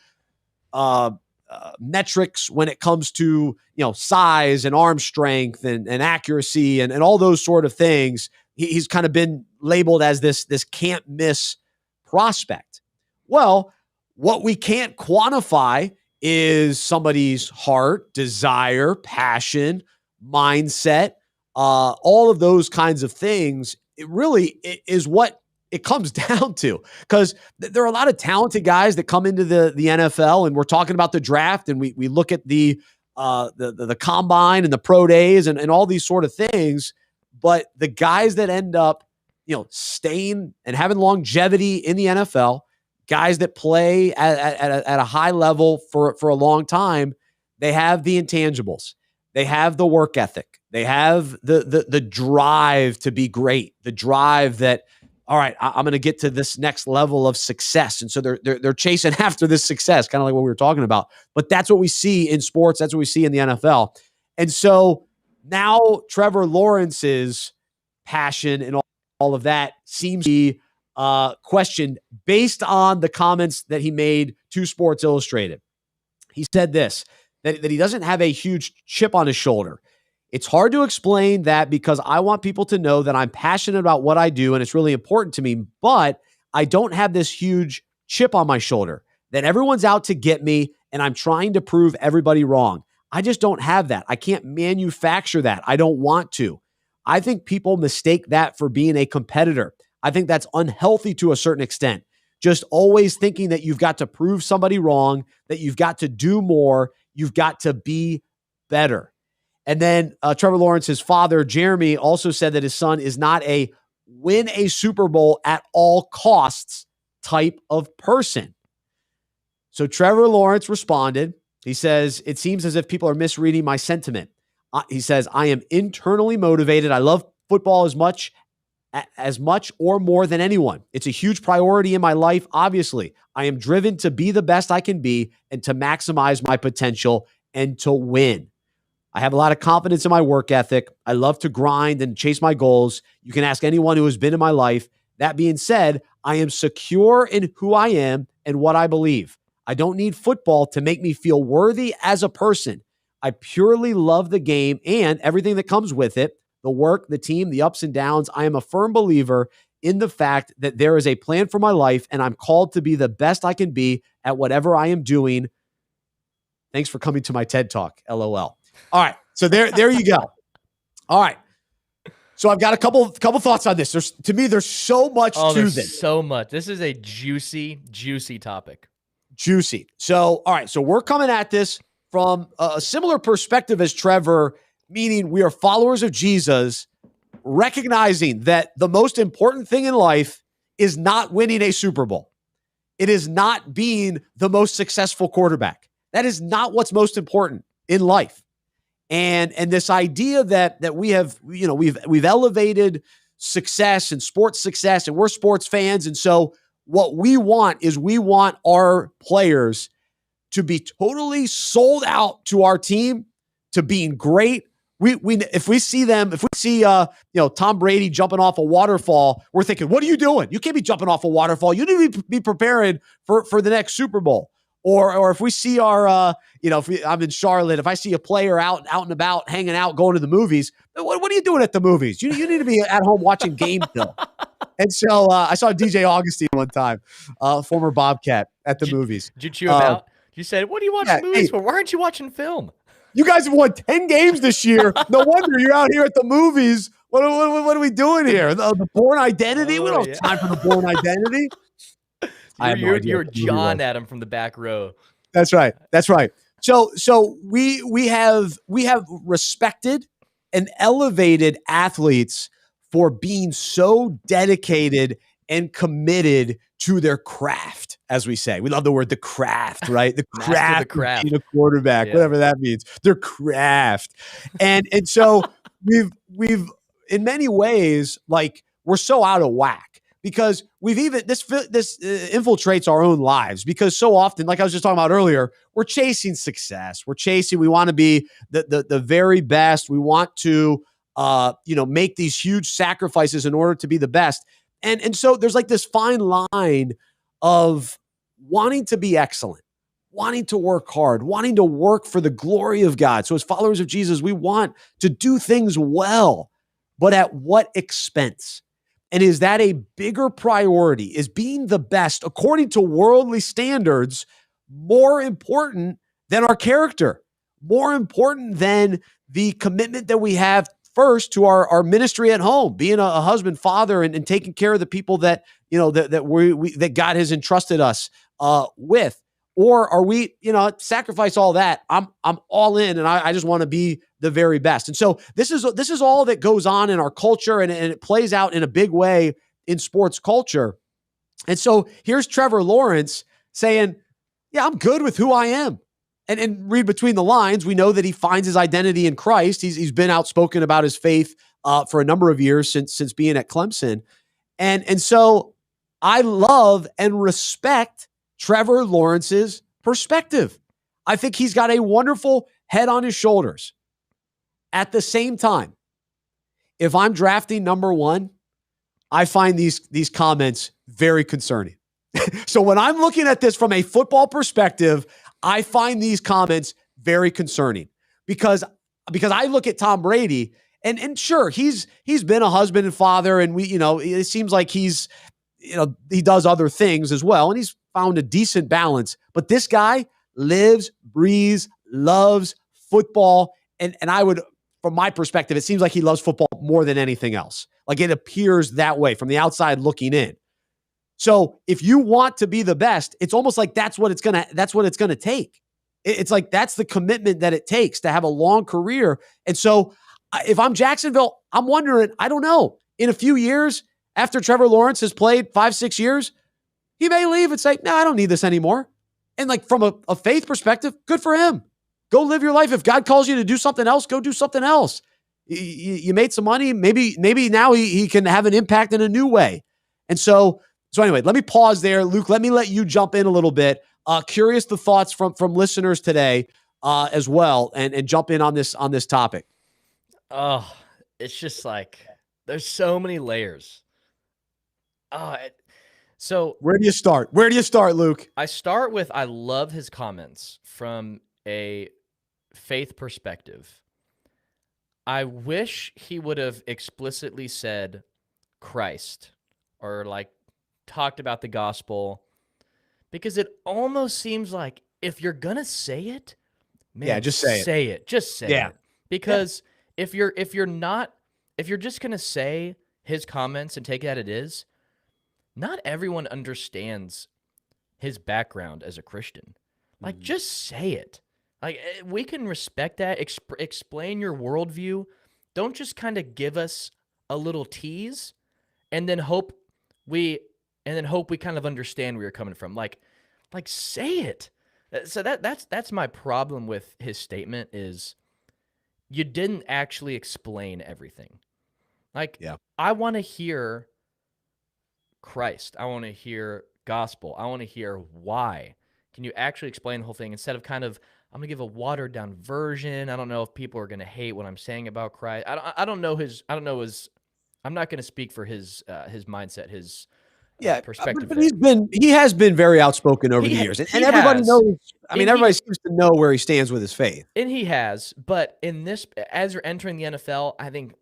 metrics when it comes to, size and arm strength and accuracy and all those sort of things. He's kind of been labeled as this can't miss prospect. Well, what we can't quantify is somebody's heart, desire, passion, mindset, all of those kinds of things. It really is what it comes down to, because there are a lot of talented guys that come into the NFL, and we're talking about the draft, and we look at the combine and the pro days and all these sort of things. But the guys that end up, staying and having longevity in the NFL, guys that play at a high level for a long time, they have the intangibles. They have the work ethic. They have the drive to be great, the drive that, all right, I'm going to get to this next level of success. And so they're chasing after this success, kind of like what we were talking about. But that's what we see in sports. That's what we see in the NFL. And so now Trevor Lawrence's passion and all of that seems to be questioned based on the comments that he made to Sports Illustrated. He said this, that he doesn't have a huge chip on his shoulder. It's hard to explain that because I want people to know that I'm passionate about what I do and it's really important to me, but I don't have this huge chip on my shoulder that everyone's out to get me and I'm trying to prove everybody wrong. I just don't have that. I can't manufacture that. I don't want to. I think people mistake that for being a competitor. I think that's unhealthy to a certain extent. Just always thinking that you've got to prove somebody wrong, that you've got to do more, you've got to be better. And then Trevor Lawrence's father, Jeremy, also said that his son is not a win a Super Bowl at all costs type of person. So Trevor Lawrence responded. He says, it seems as if people are misreading my sentiment. He says, I am internally motivated. I love football as much or more than anyone. It's a huge priority in my life, obviously. I am driven to be the best I can be and to maximize my potential and to win. I have a lot of confidence in my work ethic. I love to grind and chase my goals. You can ask anyone who has been in my life. That being said, I am secure in who I am and what I believe. I don't need football to make me feel worthy as a person. I purely love the game and everything that comes with it, the work, the team, the ups and downs. I am a firm believer in the fact that there is a plan for my life and I'm called to be the best I can be at whatever I am doing. Thanks for coming to my TED Talk, LOL. All right, so there you go. All right, so I've got a couple thoughts on this. There's so much to this. So much. This is a juicy topic. Juicy. So, all right, so we're coming at this from a similar perspective as Trevor, meaning we are followers of Jesus, recognizing that the most important thing in life is not winning a Super Bowl. It is not being the most successful quarterback. That is not what's most important in life. And this idea that we have, we've elevated success and sports success, and we're sports fans. And so what we want is we want our players to be totally sold out to our team, to being great. If we see Tom Brady jumping off a waterfall, we're thinking, what are you doing? You can't be jumping off a waterfall. You need to be preparing for the next Super Bowl. Or if we see I'm in Charlotte, if I see a player out and about, hanging out, going to the movies, what are you doing at the movies? You need to be at home watching Game Film. And so I saw DJ Augustine one time, former Bobcat, at the movies. Did you chew him out? You said, what are you watching movies for? Why aren't you watching film? You guys have won 10 games this year. No wonder you're out here at the movies. What are we doing here? The Bourne Identity? We don't have time for the Bourne Identity. You're John Adam from the back row. That's right. So we have respected and elevated athletes for being so dedicated and committed to their craft, as we say. We love the word the craft, right? The craft of being a quarterback, whatever that means. Their craft. And so we've in many ways, like, we're so out of whack because we've even this infiltrates our own lives, because so often, like I was just talking about earlier, we're chasing success. We want to be the very best. We want to make these huge sacrifices in order to be the best. And so there's like this fine line of wanting to be excellent, wanting to work hard, wanting to work for the glory of God. So as followers of Jesus, we want to do things well, but at what expense? And is that a bigger priority? Is being the best, according to worldly standards, more important than our character, more important than the commitment that we have first to our ministry at home, being a husband, father, and taking care of the people that that God has entrusted us with? Or are we, sacrifice all that? I'm all in, and I just want to be the very best. And so this is all that goes on in our culture, and it plays out in a big way in sports culture. And so here's Trevor Lawrence saying, "Yeah, I'm good with who I am." And read between the lines, we know that he finds his identity in Christ. He's been outspoken about his faith for a number of years since being at Clemson. And so I love and respect Trevor Lawrence's perspective. I think he's got a wonderful head on his shoulders. At the same time, if I'm drafting number one, I find these comments very concerning. So when I'm looking at this from a football perspective, I find these comments very concerning because I look at Tom Brady and sure, he's been a husband and father, and it seems like he does other things as well, and he's found a decent balance. But this guy lives, breathes, loves football, and I would, from my perspective, it seems like he loves football more than anything else. Like, it appears that way from the outside looking in. So if you want to be the best, it's almost like that's what it's gonna take. It's like that's the commitment that it takes to have a long career. And so if I'm Jacksonville, I'm wondering, I don't know, in a few years, after Trevor Lawrence has played 5-6 years, he may leave and say, no, I don't need this anymore. And like, from a faith perspective, good for him. Go live your life. If God calls you to do something else, go do something else. You made some money. Maybe now he can have an impact in a new way. And so anyway, let me pause there. Luke, let me let you jump in a little bit. Curious the thoughts from listeners today as well, and jump in on this topic. Oh, it's just like there's so many layers. So where do you start? Luke? I start with, I love his comments from a faith perspective. I wish he would have explicitly said Christ, or like talked about the gospel, because it almost seems like if you're gonna say it, man, just say it. Just say it. Because if you're just gonna say his comments and take it as it is, not everyone understands his background as a Christian. Like, just say it. Like, we can respect that. Explain your worldview. Don't just kind of give us a little tease and then hope we kind of understand where you're coming from. Like say it. So that's my problem with his statement is you didn't actually explain everything. Like, Yeah. I want to hear Christ. I want to hear gospel. I want to hear why. Can you actually explain the whole thing instead of kind of, I'm going to give a watered down version. I don't know if people are going to hate what I'm saying about Christ. I don't know his, I'm not going to speak for his mindset, his perspective. But he has been very outspoken over the years. And everybody knows, everybody seems to know where he stands with his faith. And he has, but in this, as you're entering the NFL, I think,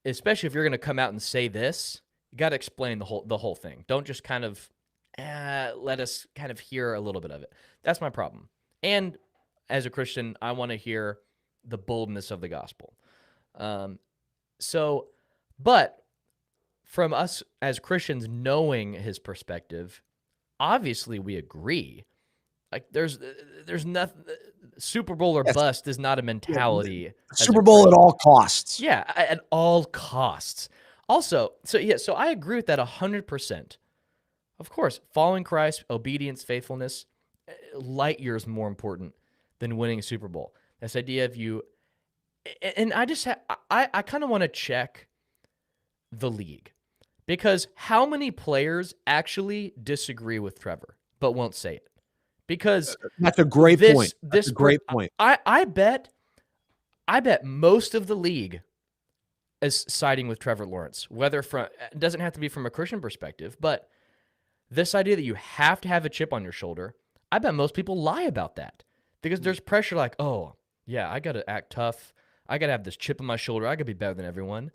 especially if you're going to come out and say this, you got to explain the whole thing. Don't just kind of let us kind of hear a little bit of it. That's my problem. And as a Christian, I want to hear the boldness of the gospel. But from us as Christians knowing his perspective, obviously we agree. Like there's nothing. Super Bowl or bust is not a mentality. Yeah, Super Bowl at all costs. Yeah, at all costs. Also, so I agree with that 100%. Of course, following Christ, obedience, faithfulness, light years more important than winning a Super Bowl. This idea of you, and I kind of want to check the league, because how many players actually disagree with Trevor but won't say it? Because that's a great point. That's a great point. I bet most of the league is siding with Trevor Lawrence, whether it doesn't have to be from a Christian perspective, but this idea that you have to have a chip on your shoulder, I bet most people lie about that because there's pressure like, oh, yeah, I got to act tough. I got to have this chip on my shoulder. I got to be better than everyone.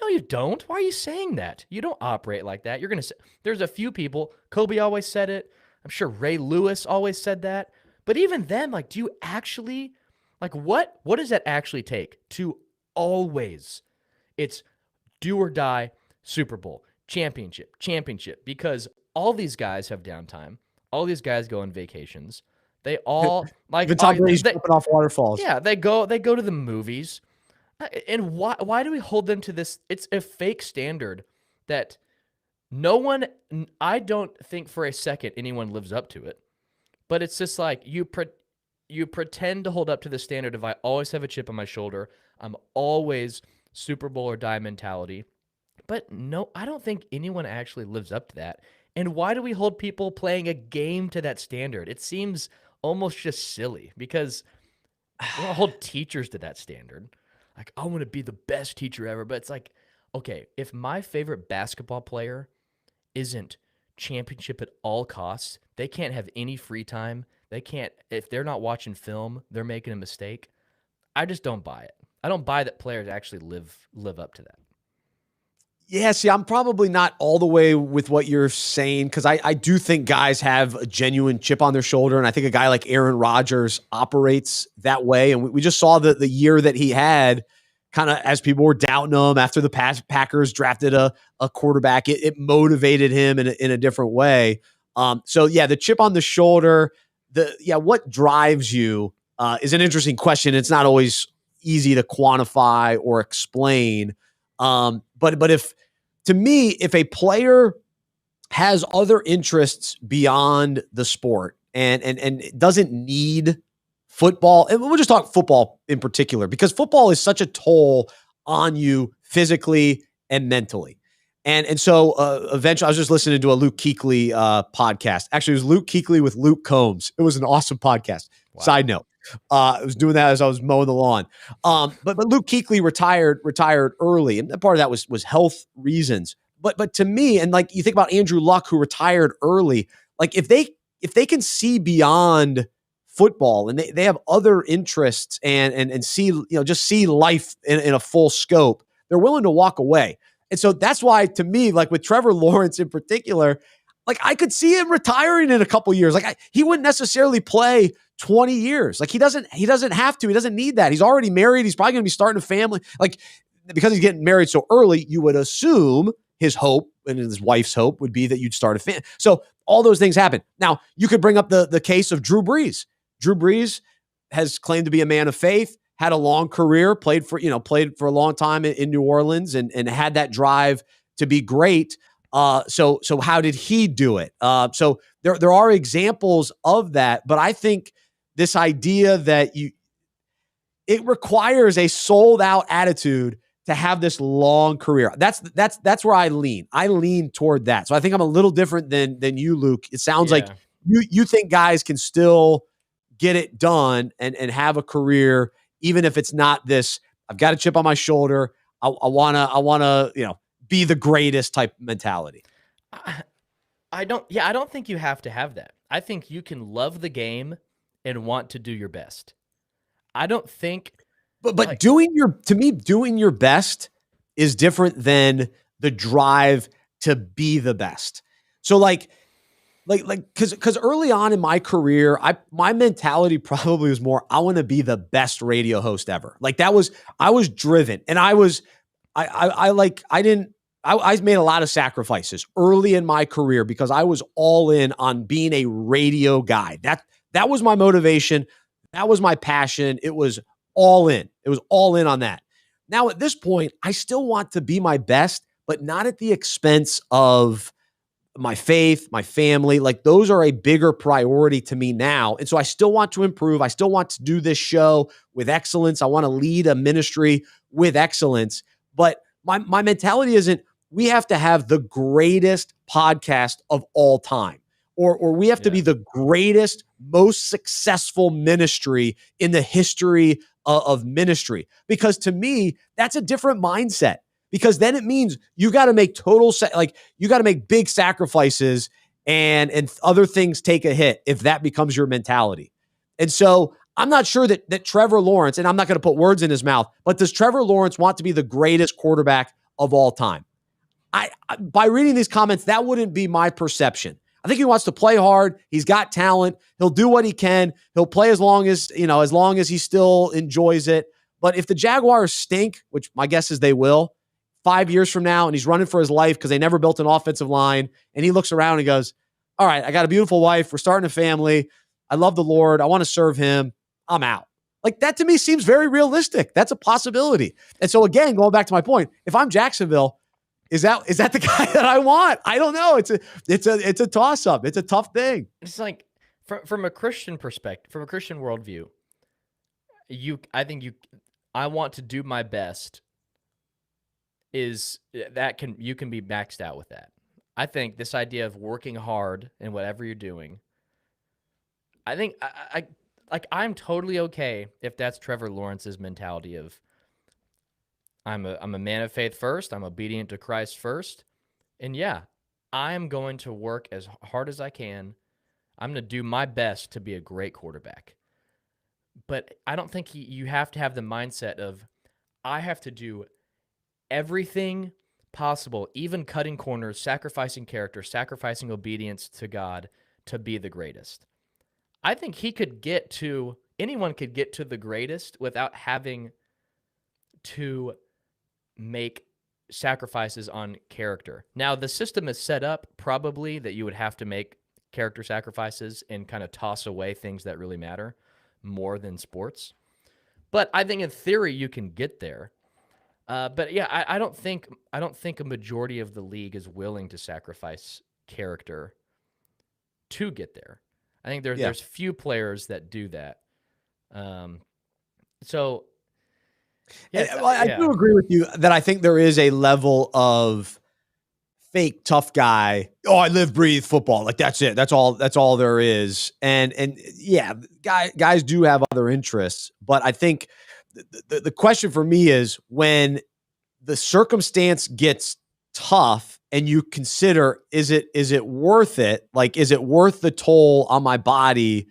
No, you don't. Why are you saying that? You don't operate like that. You're going to say, there's a few people. Kobe always said it. I'm sure Ray Lewis always said that. But even then, like, do you actually, like, what does that actually take to always, it's do or die, Super Bowl, championship, because all these guys have downtime. All these guys go on vacations. They all, like, even Tom Brady's jumping off waterfalls. Yeah, they go to the movies. And why do we hold them to this? It's a fake standard that I don't think for a second anyone lives up to it. But it's just like you pretend to hold up to the standard of I always have a chip on my shoulder. I'm always Super Bowl or die mentality. But no, I don't think anyone actually lives up to that. And why do we hold people playing a game to that standard? It seems almost just silly because we don't hold teachers to that standard. Like, I want to be the best teacher ever. But it's like, okay, if my favorite basketball player isn't championship at all costs, they can't have any free time. They can't, if they're not watching film, they're making a mistake. I just don't buy it. I don't buy that players actually live up to that. Yeah, see, I'm probably not all the way with what you're saying because I do think guys have a genuine chip on their shoulder, and I think a guy like Aaron Rodgers operates that way. And we just saw the year that he had, kind of as people were doubting him after the Packers drafted a quarterback. It motivated him in a different way. So yeah, the chip on the shoulder, what drives you is an interesting question. It's not always easy to quantify or explain. But if a player has other interests beyond the sport and doesn't need football, and we'll just talk football in particular, because football is such a toll on you physically and mentally. And so eventually I was just listening to a Luke Kuechly podcast. Actually, it was Luke Kuechly with Luke Combs. It was an awesome podcast. Wow. Side note. I was doing that as I was mowing the lawn. But Luke Kuechly retired early, and part of that was health reasons. But to me, and like you think about Andrew Luck, who retired early, like if they can see beyond football and they have other interests and see, just see life in a full scope, they're willing to walk away. And so that's why, to me, like with Trevor Lawrence in particular, like I could see him retiring in a couple years. Like he wouldn't necessarily play 20 years. Like he doesn't have to. He doesn't need that. He's already married. He's probably going to be starting a family. Like because he's getting married so early, you would assume his hope and his wife's hope would be that you'd start a family. So all those things happen. Now you could bring up the case of Drew Brees. Drew Brees has claimed to be a man of faith, had a long career, played for a long time in New Orleans and had that drive to be great. So how did he do it? So there are examples of that, but I think this idea that it requires a sold out attitude to have this long career. That's where I lean. I lean toward that. So I think I'm a little different than you, Luke. It sounds like you think guys can still get it done and have a career, even if it's not this, I've got a chip on my shoulder. I wanna, be the greatest type mentality. I don't think you have to have that. I think you can love the game and want to do your best. I don't think But doing your best is different than the drive to be the best. So because early on in my career, my mentality probably was more, I want to be the best radio host ever. I was driven, and I made a lot of sacrifices early in my career because I was all in on being a radio guy. That was my motivation. That was my passion. It was all in. It was all in on that. Now at this point, I still want to be my best, but not at the expense of my faith, my family. Those are a bigger priority to me now. And so I still want to improve. I still want to do this show with excellence. I want to lead a ministry with excellence. But my mentality isn't, we have to have the greatest podcast of all time, or we have to be the greatest, most successful ministry in the history of ministry. Because to me, that's a different mindset. Because then it means you got to make you got to make big sacrifices and other things take a hit if that becomes your mentality. And so I'm not sure that Trevor Lawrence, and I'm not going to put words in his mouth, but does Trevor Lawrence want to be the greatest quarterback of all time? By reading these comments, that wouldn't be my perception. I think he wants to play hard. He's got talent. He'll do what he can. He'll play as long as he still enjoys it. But if the Jaguars stink, which my guess is they will, 5 years from now, and he's running for his life because they never built an offensive line, and he looks around and goes, all right, I got a beautiful wife. We're starting a family. I love the Lord. I want to serve him. I'm out. That to me seems very realistic. That's a possibility. And so again, going back to my point, if I'm Jacksonville, is that the guy that I want? I don't know. It's a toss up. It's a tough thing. It's like from a Christian perspective, from a Christian worldview, I want to do my best. You can be maxed out with that. I think this idea of working hard in whatever you're doing, I think I'm totally okay if that's Trevor Lawrence's mentality of I'm a man of faith first, I'm obedient to Christ first, and I'm going to work as hard as I can. I'm going to do my best to be a great quarterback. But I don't think you have to have the mindset of I have to do everything possible, even cutting corners, sacrificing character, sacrificing obedience to God to be the greatest. I think anyone could get to the greatest without having to make sacrifices on character. Now, the system is set up probably that you would have to make character sacrifices and kind of toss away things that really matter more than sports. But I think in theory you can get there. But yeah, I don't think a majority of the league is willing to sacrifice character to get there. I think there's few players that do that. So yeah, I do agree with you that I think there is a level of fake tough guy. Oh, I live, breathe football. That's it. That's all there is. And yeah, guys do have other interests, but I think the question for me is when the circumstance gets tough and you consider, is it worth it? Is it worth the toll on my body?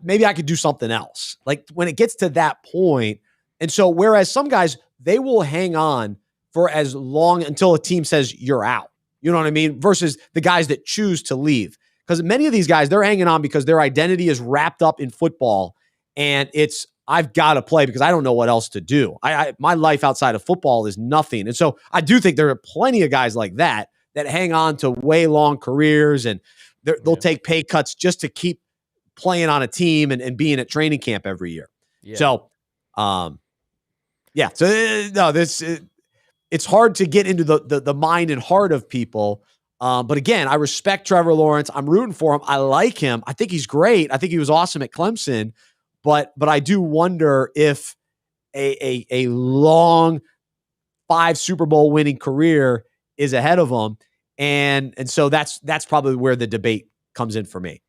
Maybe I could do something else. When it gets to that point. And so, whereas some guys, they will hang on for as long until a team says you're out, you know what I mean? Versus the guys that choose to leave. Because many of these guys, they're hanging on because their identity is wrapped up in football. And it's, I've got to play because I don't know what else to do. My life outside of football is nothing. And so I do think there are plenty of guys like that hang on to way long careers and they'll take pay cuts just to keep playing on a team and being at training camp every year. Yeah. So, it's hard to get into the mind and heart of people. But again, I respect Trevor Lawrence. I'm rooting for him. I like him. I think he's great. I think he was awesome at Clemson. But I do wonder if a long 5 Super Bowl winning career is ahead of him. And so that's probably where the debate comes in for me.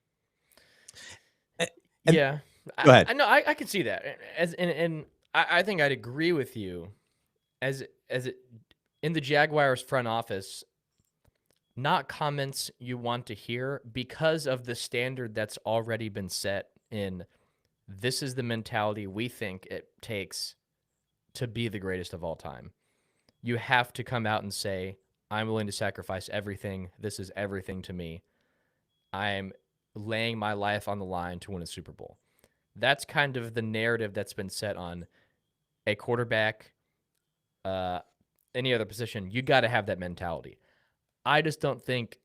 Yeah. Go ahead. I know I can see that. And I think I'd agree with you as it in the Jaguars front office, not comments you want to hear because of the standard that's already been set in. This is the mentality we think it takes to be the greatest of all time. You have to come out and say, I'm willing to sacrifice everything. This is everything to me. I'm laying my life on the line to win a Super Bowl. That's kind of the narrative that's been set on a quarterback, any other position. You got to have that mentality. I just don't think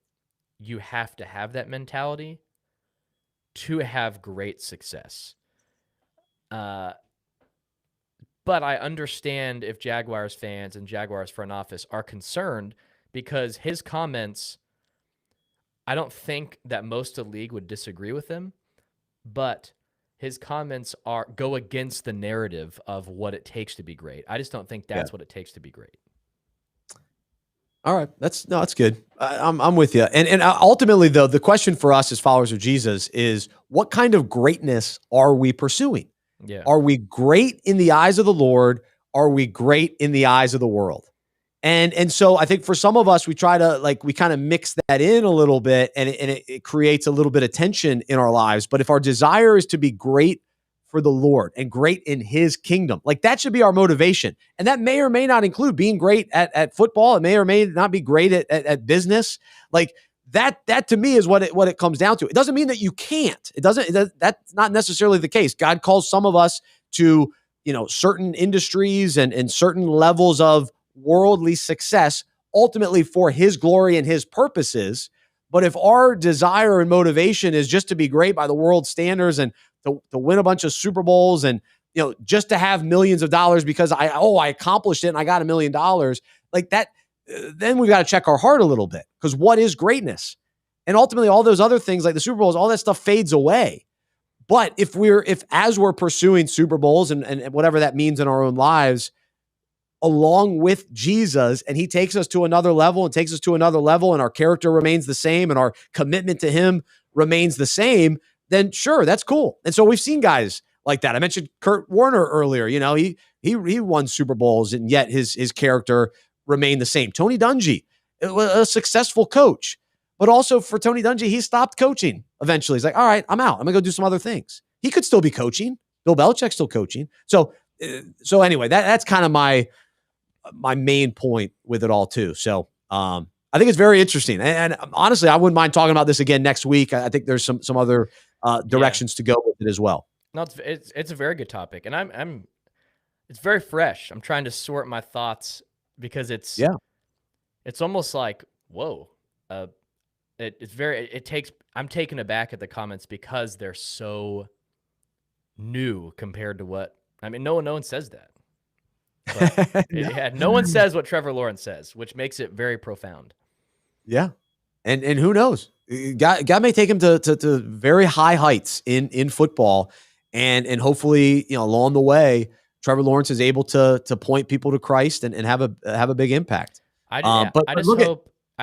you have to have that mentality to have great success. But I understand if Jaguars fans and Jaguars front office are concerned because his comments, I don't think that most of the league would disagree with him, but his comments go against the narrative of what it takes to be great. I just don't think that's what it takes to be great. All right. That's good. I'm with you. And ultimately, though, the question for us as followers of Jesus is, what kind of greatness are we pursuing? Yeah. Are we great in the eyes of the Lord? Are we great in the eyes of the world? And so I think for some of us, we try to we kind of mix that in a little bit, and it creates a little bit of tension in our lives. But if our desire is to be great for the Lord and great in his kingdom, that should be our motivation. And that may or may not include being great at football. It may or may not be great at business. That to me is what it comes down to. It doesn't mean that you can't. That's not necessarily the case. God calls some of us to, certain industries and certain levels of worldly success, ultimately for his glory and his purposes. But if our desire and motivation is just to be great by the world standards and to win a bunch of Super Bowls and, just to have millions of dollars because I accomplished it and I got $1 million, that, then we've got to check our heart a little bit, because what is greatness? And ultimately all those other things like the Super Bowls, all that stuff fades away. But if as we're pursuing Super Bowls and whatever that means in our own lives, along with Jesus, and he takes us to another level and our character remains the same and our commitment to him remains the same, then sure, that's cool. And so we've seen guys like that. I mentioned Kurt Warner earlier. He won Super Bowls and yet his character remained the same. Tony Dungy, a successful coach, but also for Tony Dungy, he stopped coaching eventually. He's like, all right, I'm out. I'm gonna go do some other things. He could still be coaching. Bill Belichick's still coaching. So anyway, that's kind of my main point with it all too. So I think it's very interesting. And honestly, I wouldn't mind talking about this again next week. I think there's some other directions to go with it as well. No, it's a very good topic, and it's very fresh. I'm trying to sort my thoughts because it's almost like, whoa, I'm taken aback at the comments because they're so new compared to what, no one says that. But no one says what Trevor Lawrence says, which makes it very profound. Yeah. And who knows? God may take him to very high heights in football. And hopefully, along the way, Trevor Lawrence is able to point people to Christ and have a big impact. I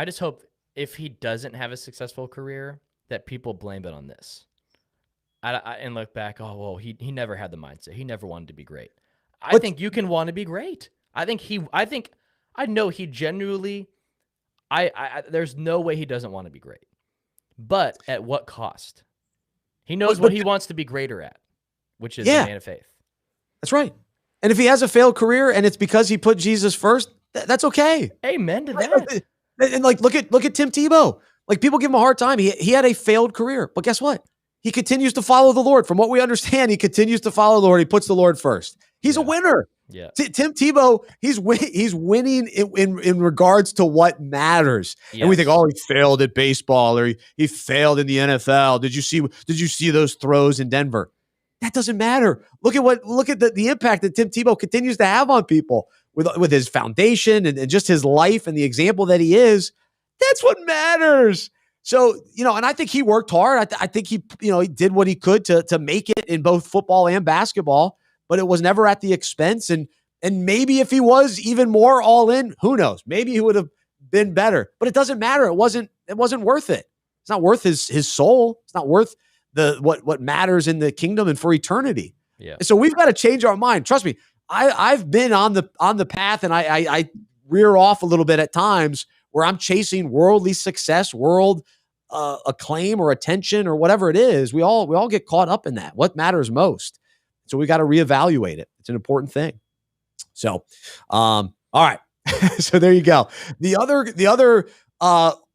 just hope if he doesn't have a successful career, that people blame it on this. And look back, he never had the mindset. He never wanted to be great. I think you can want to be great. I know he genuinely, there's no way he doesn't want to be great. But at what cost? He knows what he wants to be greater at, which is a man of faith. That's right. And if he has a failed career and it's because he put Jesus first, that's okay. Amen to that. And look at Tim Tebow. People give him a hard time. He had a failed career, but guess what? He continues to follow the Lord. From what we understand, he continues to follow the Lord. He puts the Lord first. He's a winner. Yeah. Tim Tebow, he's winning in regards to what matters. Yes. And we think, he failed at baseball or he failed in the NFL. Did you see those throws in Denver? That doesn't matter. Look at the impact that Tim Tebow continues to have on people with his foundation and just his life and the example that he is. That's what matters. So, and I think he worked hard. I think he did what he could to make it in both football and basketball, but it was never at the expense. And maybe if he was even more all in, who knows? Maybe he would have been better. But it doesn't matter. It wasn't worth it. It's not worth his soul. It's not worth what matters in the kingdom and for eternity. Yeah. And so we've got to change our mind. Trust me, I've been on the path, and I rear off a little bit at times where I'm chasing worldly success, world acclaim or attention or whatever it is. We all get caught up in that. What matters most? So we got to reevaluate it. It's an important thing. So, all right. So there you go. The other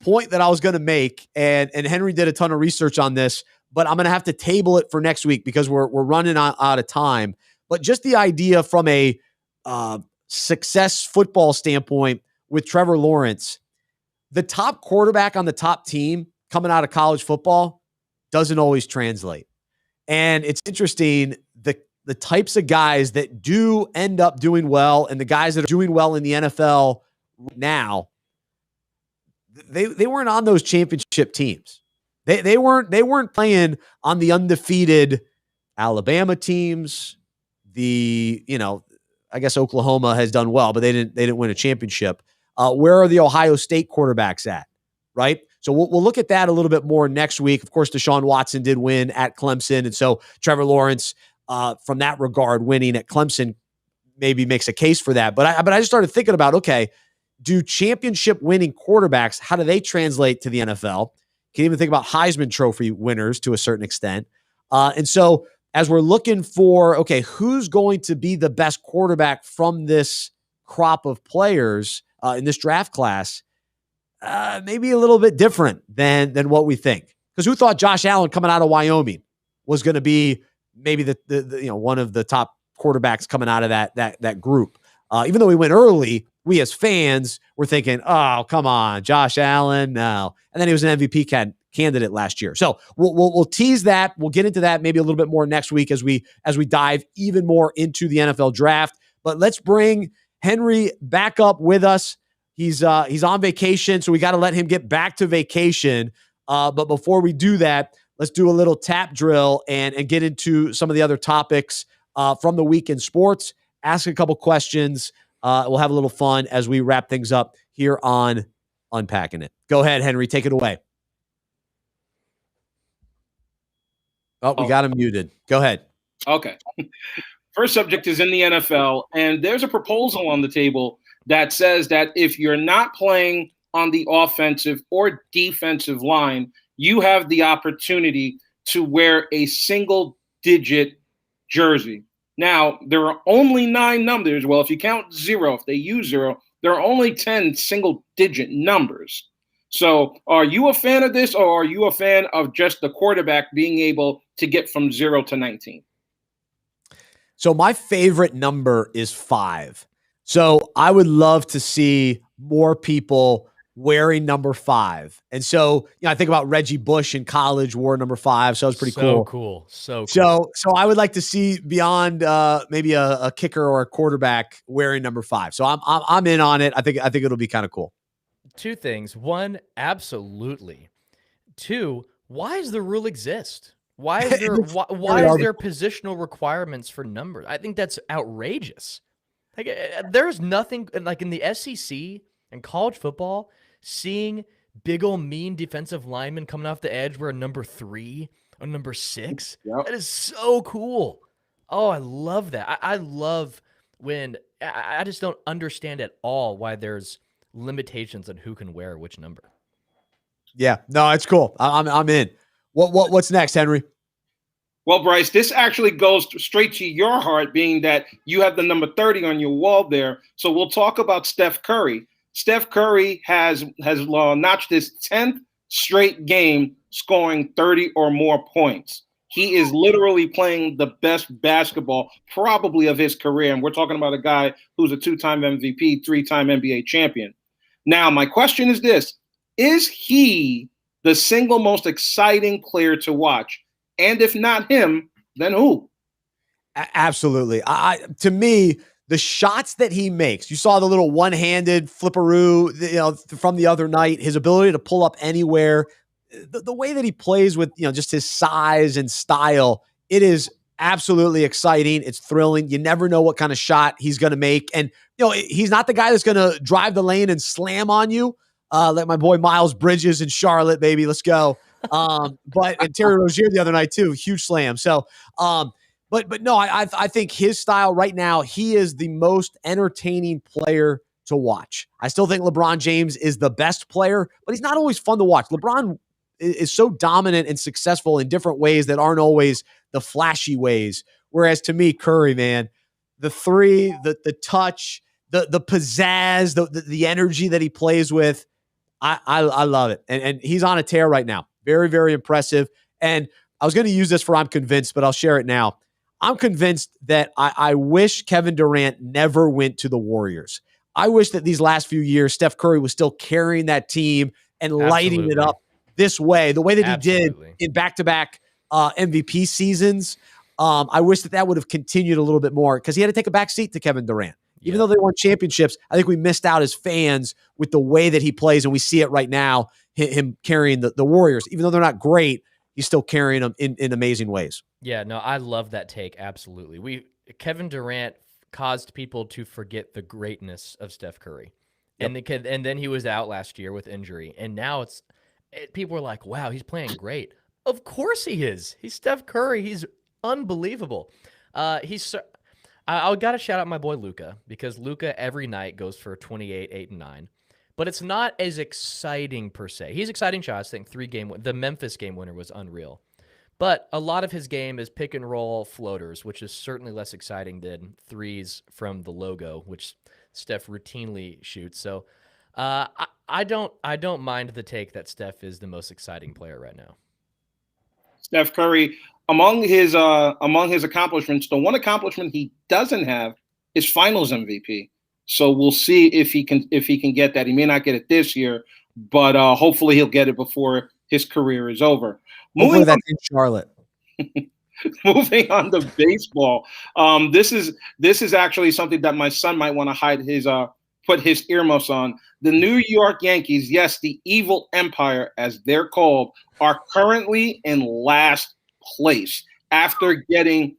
point that I was going to make, and Henry did a ton of research on this, but I'm going to have to table it for next week because we're running out of time. But just the idea from a success football standpoint with Trevor Lawrence, the top quarterback on the top team coming out of college football doesn't always translate. And it's interesting, the types of guys that do end up doing well and the guys that are doing well in the NFL now, they weren't on those championship teams. They weren't playing on the undefeated Alabama teams. I guess Oklahoma has done well, but they didn't win a championship. Where are the Ohio State quarterbacks at? Right? So we'll look at that a little bit more next week. Of course, Deshaun Watson did win at Clemson. And so Trevor Lawrence, from that regard, winning at Clemson maybe makes a case for that. But I just started thinking about, okay, do championship winning quarterbacks, how do they translate to the NFL? Can even think about Heisman Trophy winners to a certain extent. And so as we're looking for, okay, who's going to be the best quarterback from this crop of players in this draft class, maybe a little bit different than what we think. Because who thought Josh Allen coming out of Wyoming was going to be maybe the one of the top quarterbacks coming out of that group? Even though he went early, we as fans were thinking, oh, come on, Josh Allen, no. And then he was an MVP candidate last year. So we'll tease that. We'll get into that maybe a little bit more next week as we dive even more into the NFL draft. But let's bring Henry back up with us. He's on vacation, so we got to let him get back to vacation. But before we do that, let's do a little tap drill and get into some of the other topics from the week in sports. Ask a couple questions. We'll have a little fun as we wrap things up here on Unpacking It. Go ahead, Henry. Take it away. Oh, we got him muted. Go ahead. Okay. First subject is in the NFL, and there's a proposal on the table that says that if you're not playing on the offensive or defensive line, you have the opportunity to wear a single-digit jersey. Now, there are only 9 numbers. Well, if you count 0, if they use 0, there are only 10 single-digit numbers. So are you a fan of this, or are you a fan of just the quarterback being able to get from 0 to 19? So my favorite number is 5. So I would love to see more people wearing number 5. And so, I think about Reggie Bush in college wore number 5. So it was pretty cool. So cool. So I would like to see beyond maybe a kicker or a quarterback wearing number 5. So I'm in on it. I think it'll be kind of cool. 2 things. 1, absolutely. 2, why does the rule exist? Why is there why is there positional requirements for numbers? I think that's outrageous. Like, there's nothing like in the SEC and college football, seeing big old mean defensive linemen coming off the edge wear a number 3 or number 6. Yep. That is so cool. Oh, I love that. I love when I just don't understand at all why there's limitations on who can wear which number. Yeah, no, it's cool. I'm in. What's next, Henry? Well, Bryce, this actually goes straight to your heart, being that you have the number 30 on your wall there. So we'll talk about Steph Curry. Steph Curry has notched his 10th straight game scoring 30 or more points. He is literally playing the best basketball probably of his career. And we're talking about a guy who's a 2-time MVP, 3-time NBA champion. Now, my question is this. Is he the single most exciting player to watch? And if not him, then who? Absolutely. To me, the shots that he makes, you saw the little one-handed flipperoo, from the other night, his ability to pull up anywhere, the way that he plays with, just his size and style, it is absolutely exciting. It's thrilling. You never know what kind of shot he's going to make. And, he's not the guy that's going to drive the lane and slam on you. Like my boy Miles Bridges in Charlotte, baby. Let's go. And Terry Rozier the other night too, huge slam. So, but no, I think his style right now, he is the most entertaining player to watch. I still think LeBron James is the best player, but he's not always fun to watch. LeBron is so dominant and successful in different ways that aren't always the flashy ways. Whereas to me, Curry, man, the three, the touch, the pizzazz, the energy that he plays with, I love it. And he's on a tear right now. Very, very impressive. And I was going to use this for I'm convinced, but I'll share it now. I'm convinced that I wish Kevin Durant never went to the Warriors. I wish that these last few years, Steph Curry was still carrying that team and lighting it up this way, the way that he did in back-to-back MVP seasons. I wish that would have continued a little bit more because he had to take a back seat to Kevin Durant. Even though they won championships, I think we missed out as fans with the way that he plays, and we see it right now, him carrying the Warriors. Even though they're not great, he's still carrying them in amazing ways. Yeah, no, I love that take, absolutely. Kevin Durant caused people to forget the greatness of Steph Curry. Yep. And then he was out last year with injury, and now people are like, wow, he's playing great. Of course he is. He's Steph Curry. He's unbelievable. I got to shout out my boy Luka, because Luka every night goes for 28, 8, and 9. But it's not as exciting per se. He's exciting shots. I think the Memphis game winner was unreal. But a lot of his game is pick and roll floaters, which is certainly less exciting than threes from the logo, which Steph routinely shoots. So I don't mind the take that Steph is the most exciting player right now. Steph Curry, among his accomplishments, the one accomplishment he doesn't have is Finals MVP. So we'll see if he can get that. He may not get it this year, but hopefully he'll get it before his career is over. Hopefully that's in Charlotte. Moving on to baseball. This is actually something that my son might want to put his earmuffs on. The New York Yankees, yes, the evil empire as they're called, are currently in last place after getting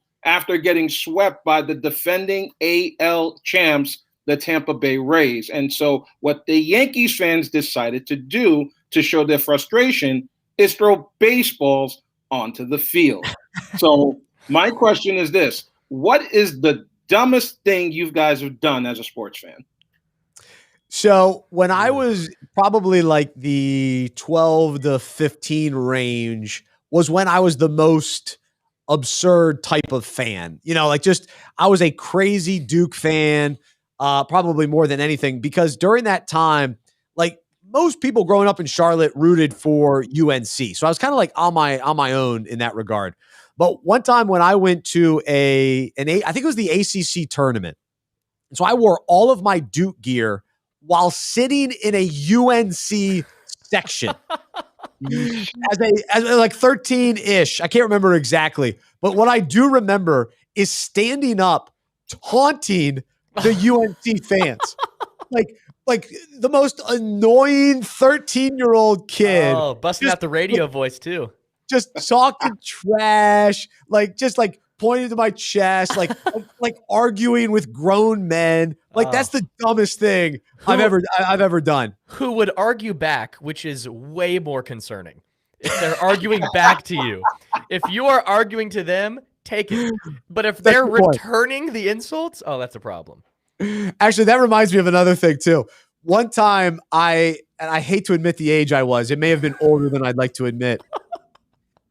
swept by the defending AL champs, the Tampa Bay Rays. And so what the Yankees fans decided to do to show their frustration is throw baseballs onto the field. So my question is this: what is the dumbest thing you guys have done as a sports fan? So when I was probably like the 12 to 15 range was when I was the most absurd type of fan. I was a crazy Duke fan, probably more than anything, because during that time, like most people growing up in Charlotte rooted for UNC. So I was kind of like on my own in that regard. But one time when I went to I think it was the ACC tournament. So I wore all of my Duke gear while sitting in a UNC section as like 13-ish. I can't remember exactly. But what I do remember is standing up, taunting the UNC fans. Like the most annoying 13-year-old kid. Oh, busting out the radio voice too. Just talking trash, just pointing to my chest, like arguing with grown men. That's the dumbest thing I've ever done. Who would argue back, which is way more concerning. If they're arguing back to you. If you are arguing to them, take it. But if they're returning the insults, oh, that's a problem. Actually, that reminds me of another thing too. One time I hate to admit the age I was. It may have been older than I'd like to admit.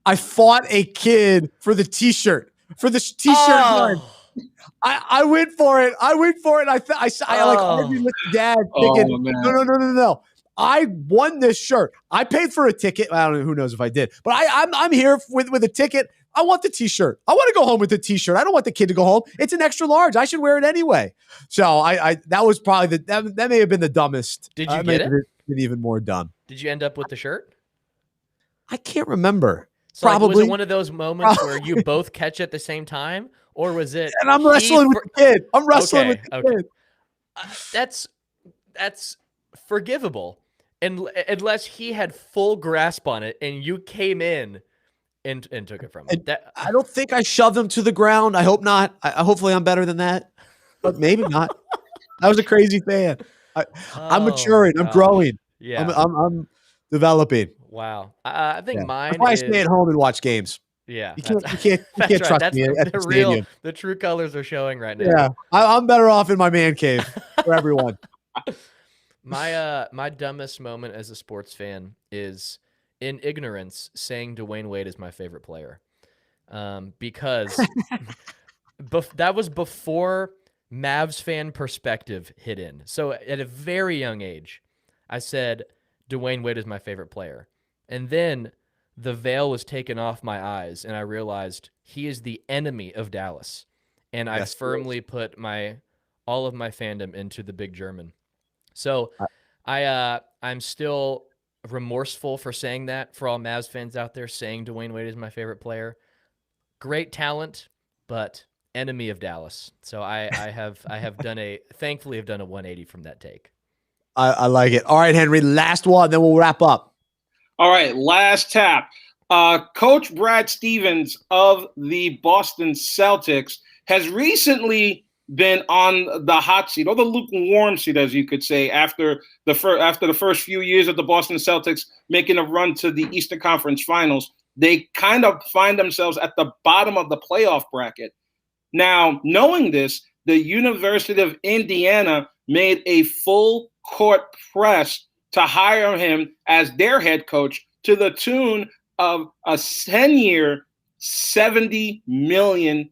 I fought a kid for the T-shirt. For the T-shirt gun. I went for it. I argued with the dad thinking, no. I won this shirt. I paid for a ticket. I don't know. Who knows if I did. But I'm here with a ticket. I want the T-shirt. I want to go home with the T-shirt. I don't want the kid to go home. It's an extra large. I should wear it anyway. So that was probably that may have been the dumbest. Did you get it? Been even more dumb. Did you end up with the shirt? I can't remember. So probably. Was it one of those moments where you both catch at the same time, or was it? And I'm wrestling with the kid. I'm wrestling with the kid. That's forgivable. And unless he had full grasp on it and you came in and took it from him. I don't think I shoved him to the ground. I hope not. Hopefully I'm better than that, but maybe not. I was a crazy fan. I'm maturing. I'm growing. Yeah. I'm developing. Wow. I think mine That's why is. I stay at home and watch games. Yeah. You can't That's trust That's me at the the stadium. the true colors are showing right now. Yeah, I'm better off in my man cave for everyone. My dumbest moment as a sports fan is in ignorance saying Dwayne Wade is my favorite player, because that was before Mavs fan perspective hit in. So at a very young age, I said Dwayne Wade is my favorite player, and then the veil was taken off my eyes, and I realized he is the enemy of Dallas, and I firmly put all of my fandom into the Big German. So I'm still remorseful for saying that, for all Mavs fans out there, saying Dwayne Wade is my favorite player. Great talent, but enemy of Dallas. So I have thankfully have done a 180 from that take. I like it. All right, Henry, last one, then we'll wrap up. All right, last tap. Coach Brad Stevens of the Boston Celtics has recently been on the hot seat, or the lukewarm seat, as you could say, after the first few years of the Boston Celtics making a run to the Eastern Conference Finals. They kind of find themselves at the bottom of the playoff bracket. Now, knowing this, the University of Indiana made a full court press to hire him as their head coach to the tune of a 10-year, $70 million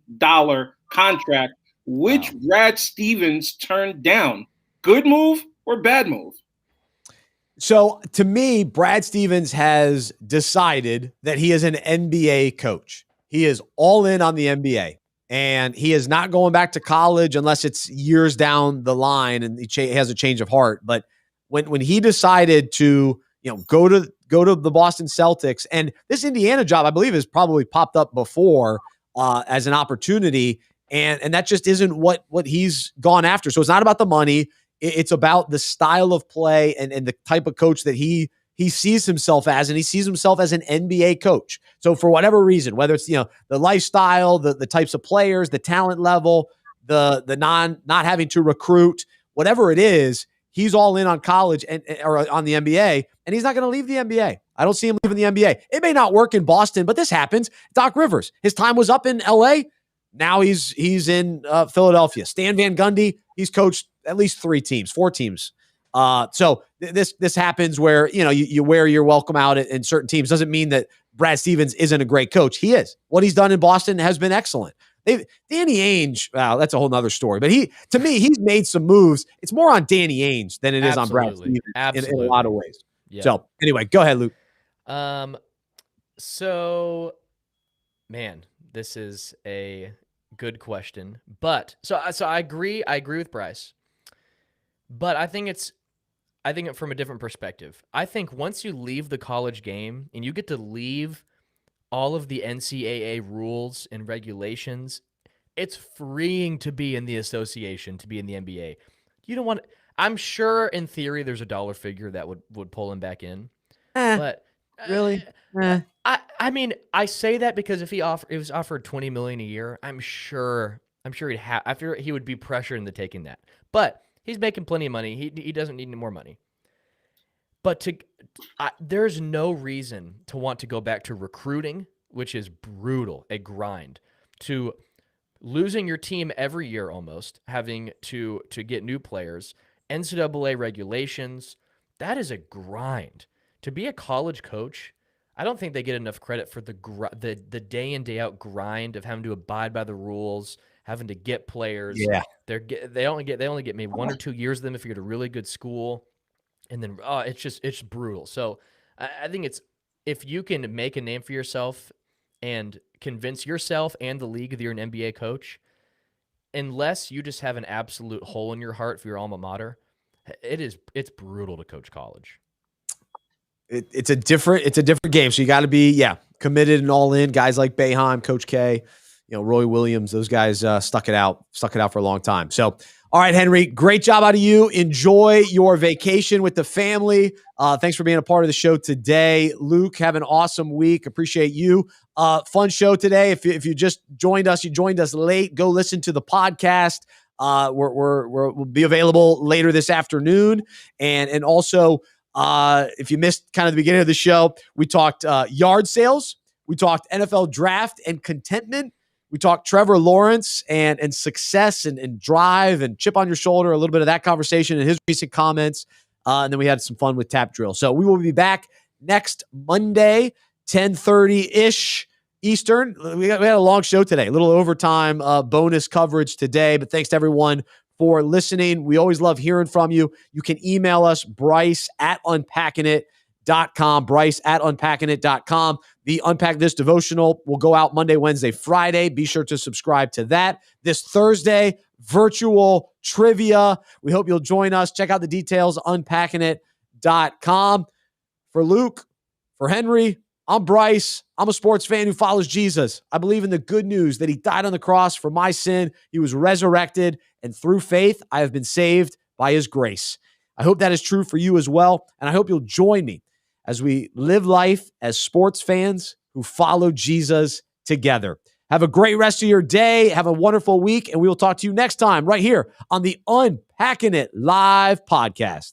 contract, which Brad Stevens turned down. Good move or bad move? So to me, Brad Stevens has decided that he is an NBA coach. He is all in on the NBA, and he is not going back to college unless it's years down the line and he has a change of heart. But when he decided to, go to the Boston Celtics, and this Indiana job, I believe, has probably popped up before as an opportunity, and that just isn't what he's gone after. So it's not about the money. It's about the style of play and the type of coach that he sees himself as, and he sees himself as an NBA coach. So for whatever reason, whether it's the lifestyle, the types of players, the talent level, the not having to recruit, whatever it is, he's all in on college or on the NBA, and he's not going to leave the NBA. I don't see him leaving the NBA. It may not work in Boston, but this happens. Doc Rivers, his time was up in LA. Now he's in Philadelphia. Stan Van Gundy, he's coached at least 4 teams. So this happens where you wear your welcome out in certain teams. Doesn't mean that Brad Stevens isn't a great coach. He is. What he's done in Boston has been excellent. Danny Ainge, wow, that's a whole nother story. But to me, he's made some moves. It's more on Danny Ainge than it is on Brad Stevens in a lot of ways. Yeah. So anyway, go ahead, Luke. So, man, this is a good question. But so I agree with Bryce. But I think from a different perspective. I think once you leave the college game and you get to leave all of the NCAA rules and regulations, it's freeing to be in the association, to be in the NBA. You don't want. I'm sure in theory there's a dollar figure that would pull him back in. But really, I mean, I say that because if it was offered $20 million a year, I'm sure he would be pressured into taking that. But he's making plenty of money. He doesn't need any more money. But there's no reason to want to go back to recruiting, which is brutal, a grind, to losing your team every year almost, having to get new players, NCAA regulations. That is a grind. To be a college coach, I don't think they get enough credit for the day in, day out grind of having to abide by the rules, having to get players. Yeah, they only get maybe 1 or 2 years of them if you're at a really good school. And then it's brutal. So I think if you can make a name for yourself and convince yourself and the league that you're an NBA coach, unless you just have an absolute hole in your heart for your alma mater, it's brutal to coach college. It's a different game. So you got to be committed and all in. Guys like Boeheim, Coach K, Roy Williams, those guys stuck it out for a long time. So, all right, Henry, great job out of you. Enjoy your vacation with the family. Thanks for being a part of the show today. Luke, have an awesome week. Appreciate you. Fun show today. If you just joined us, you joined us late, go listen to the podcast. We'll be available later this afternoon. And also, if you missed kind of the beginning of the show, we talked yard sales. We talked NFL draft and contentment. We talked Trevor Lawrence and success and drive and chip on your shoulder, a little bit of that conversation and his recent comments. And then we had some fun with Tap Drill. So we will be back next Monday, 10:30-ish Eastern. We had a long show today, a little overtime bonus coverage today. But thanks to everyone for listening. We always love hearing from you. You can email us, Bryce@unpackingit.com, Bryce@unpackingit.com. The Unpack This devotional will go out Monday, Wednesday, Friday. Be sure to subscribe to that. This Thursday, virtual trivia. We hope you'll join us. Check out the details, unpackingit.com. For Luke, for Henry, I'm Bryce. I'm a sports fan who follows Jesus. I believe in the good news that he died on the cross for my sin. He was resurrected, and through faith, I have been saved by his grace. I hope that is true for you as well, and I hope you'll join me as we live life as sports fans who follow Jesus together. Have a great rest of your day. Have a wonderful week, and we will talk to you next time right here on the Unpacking It Live podcast.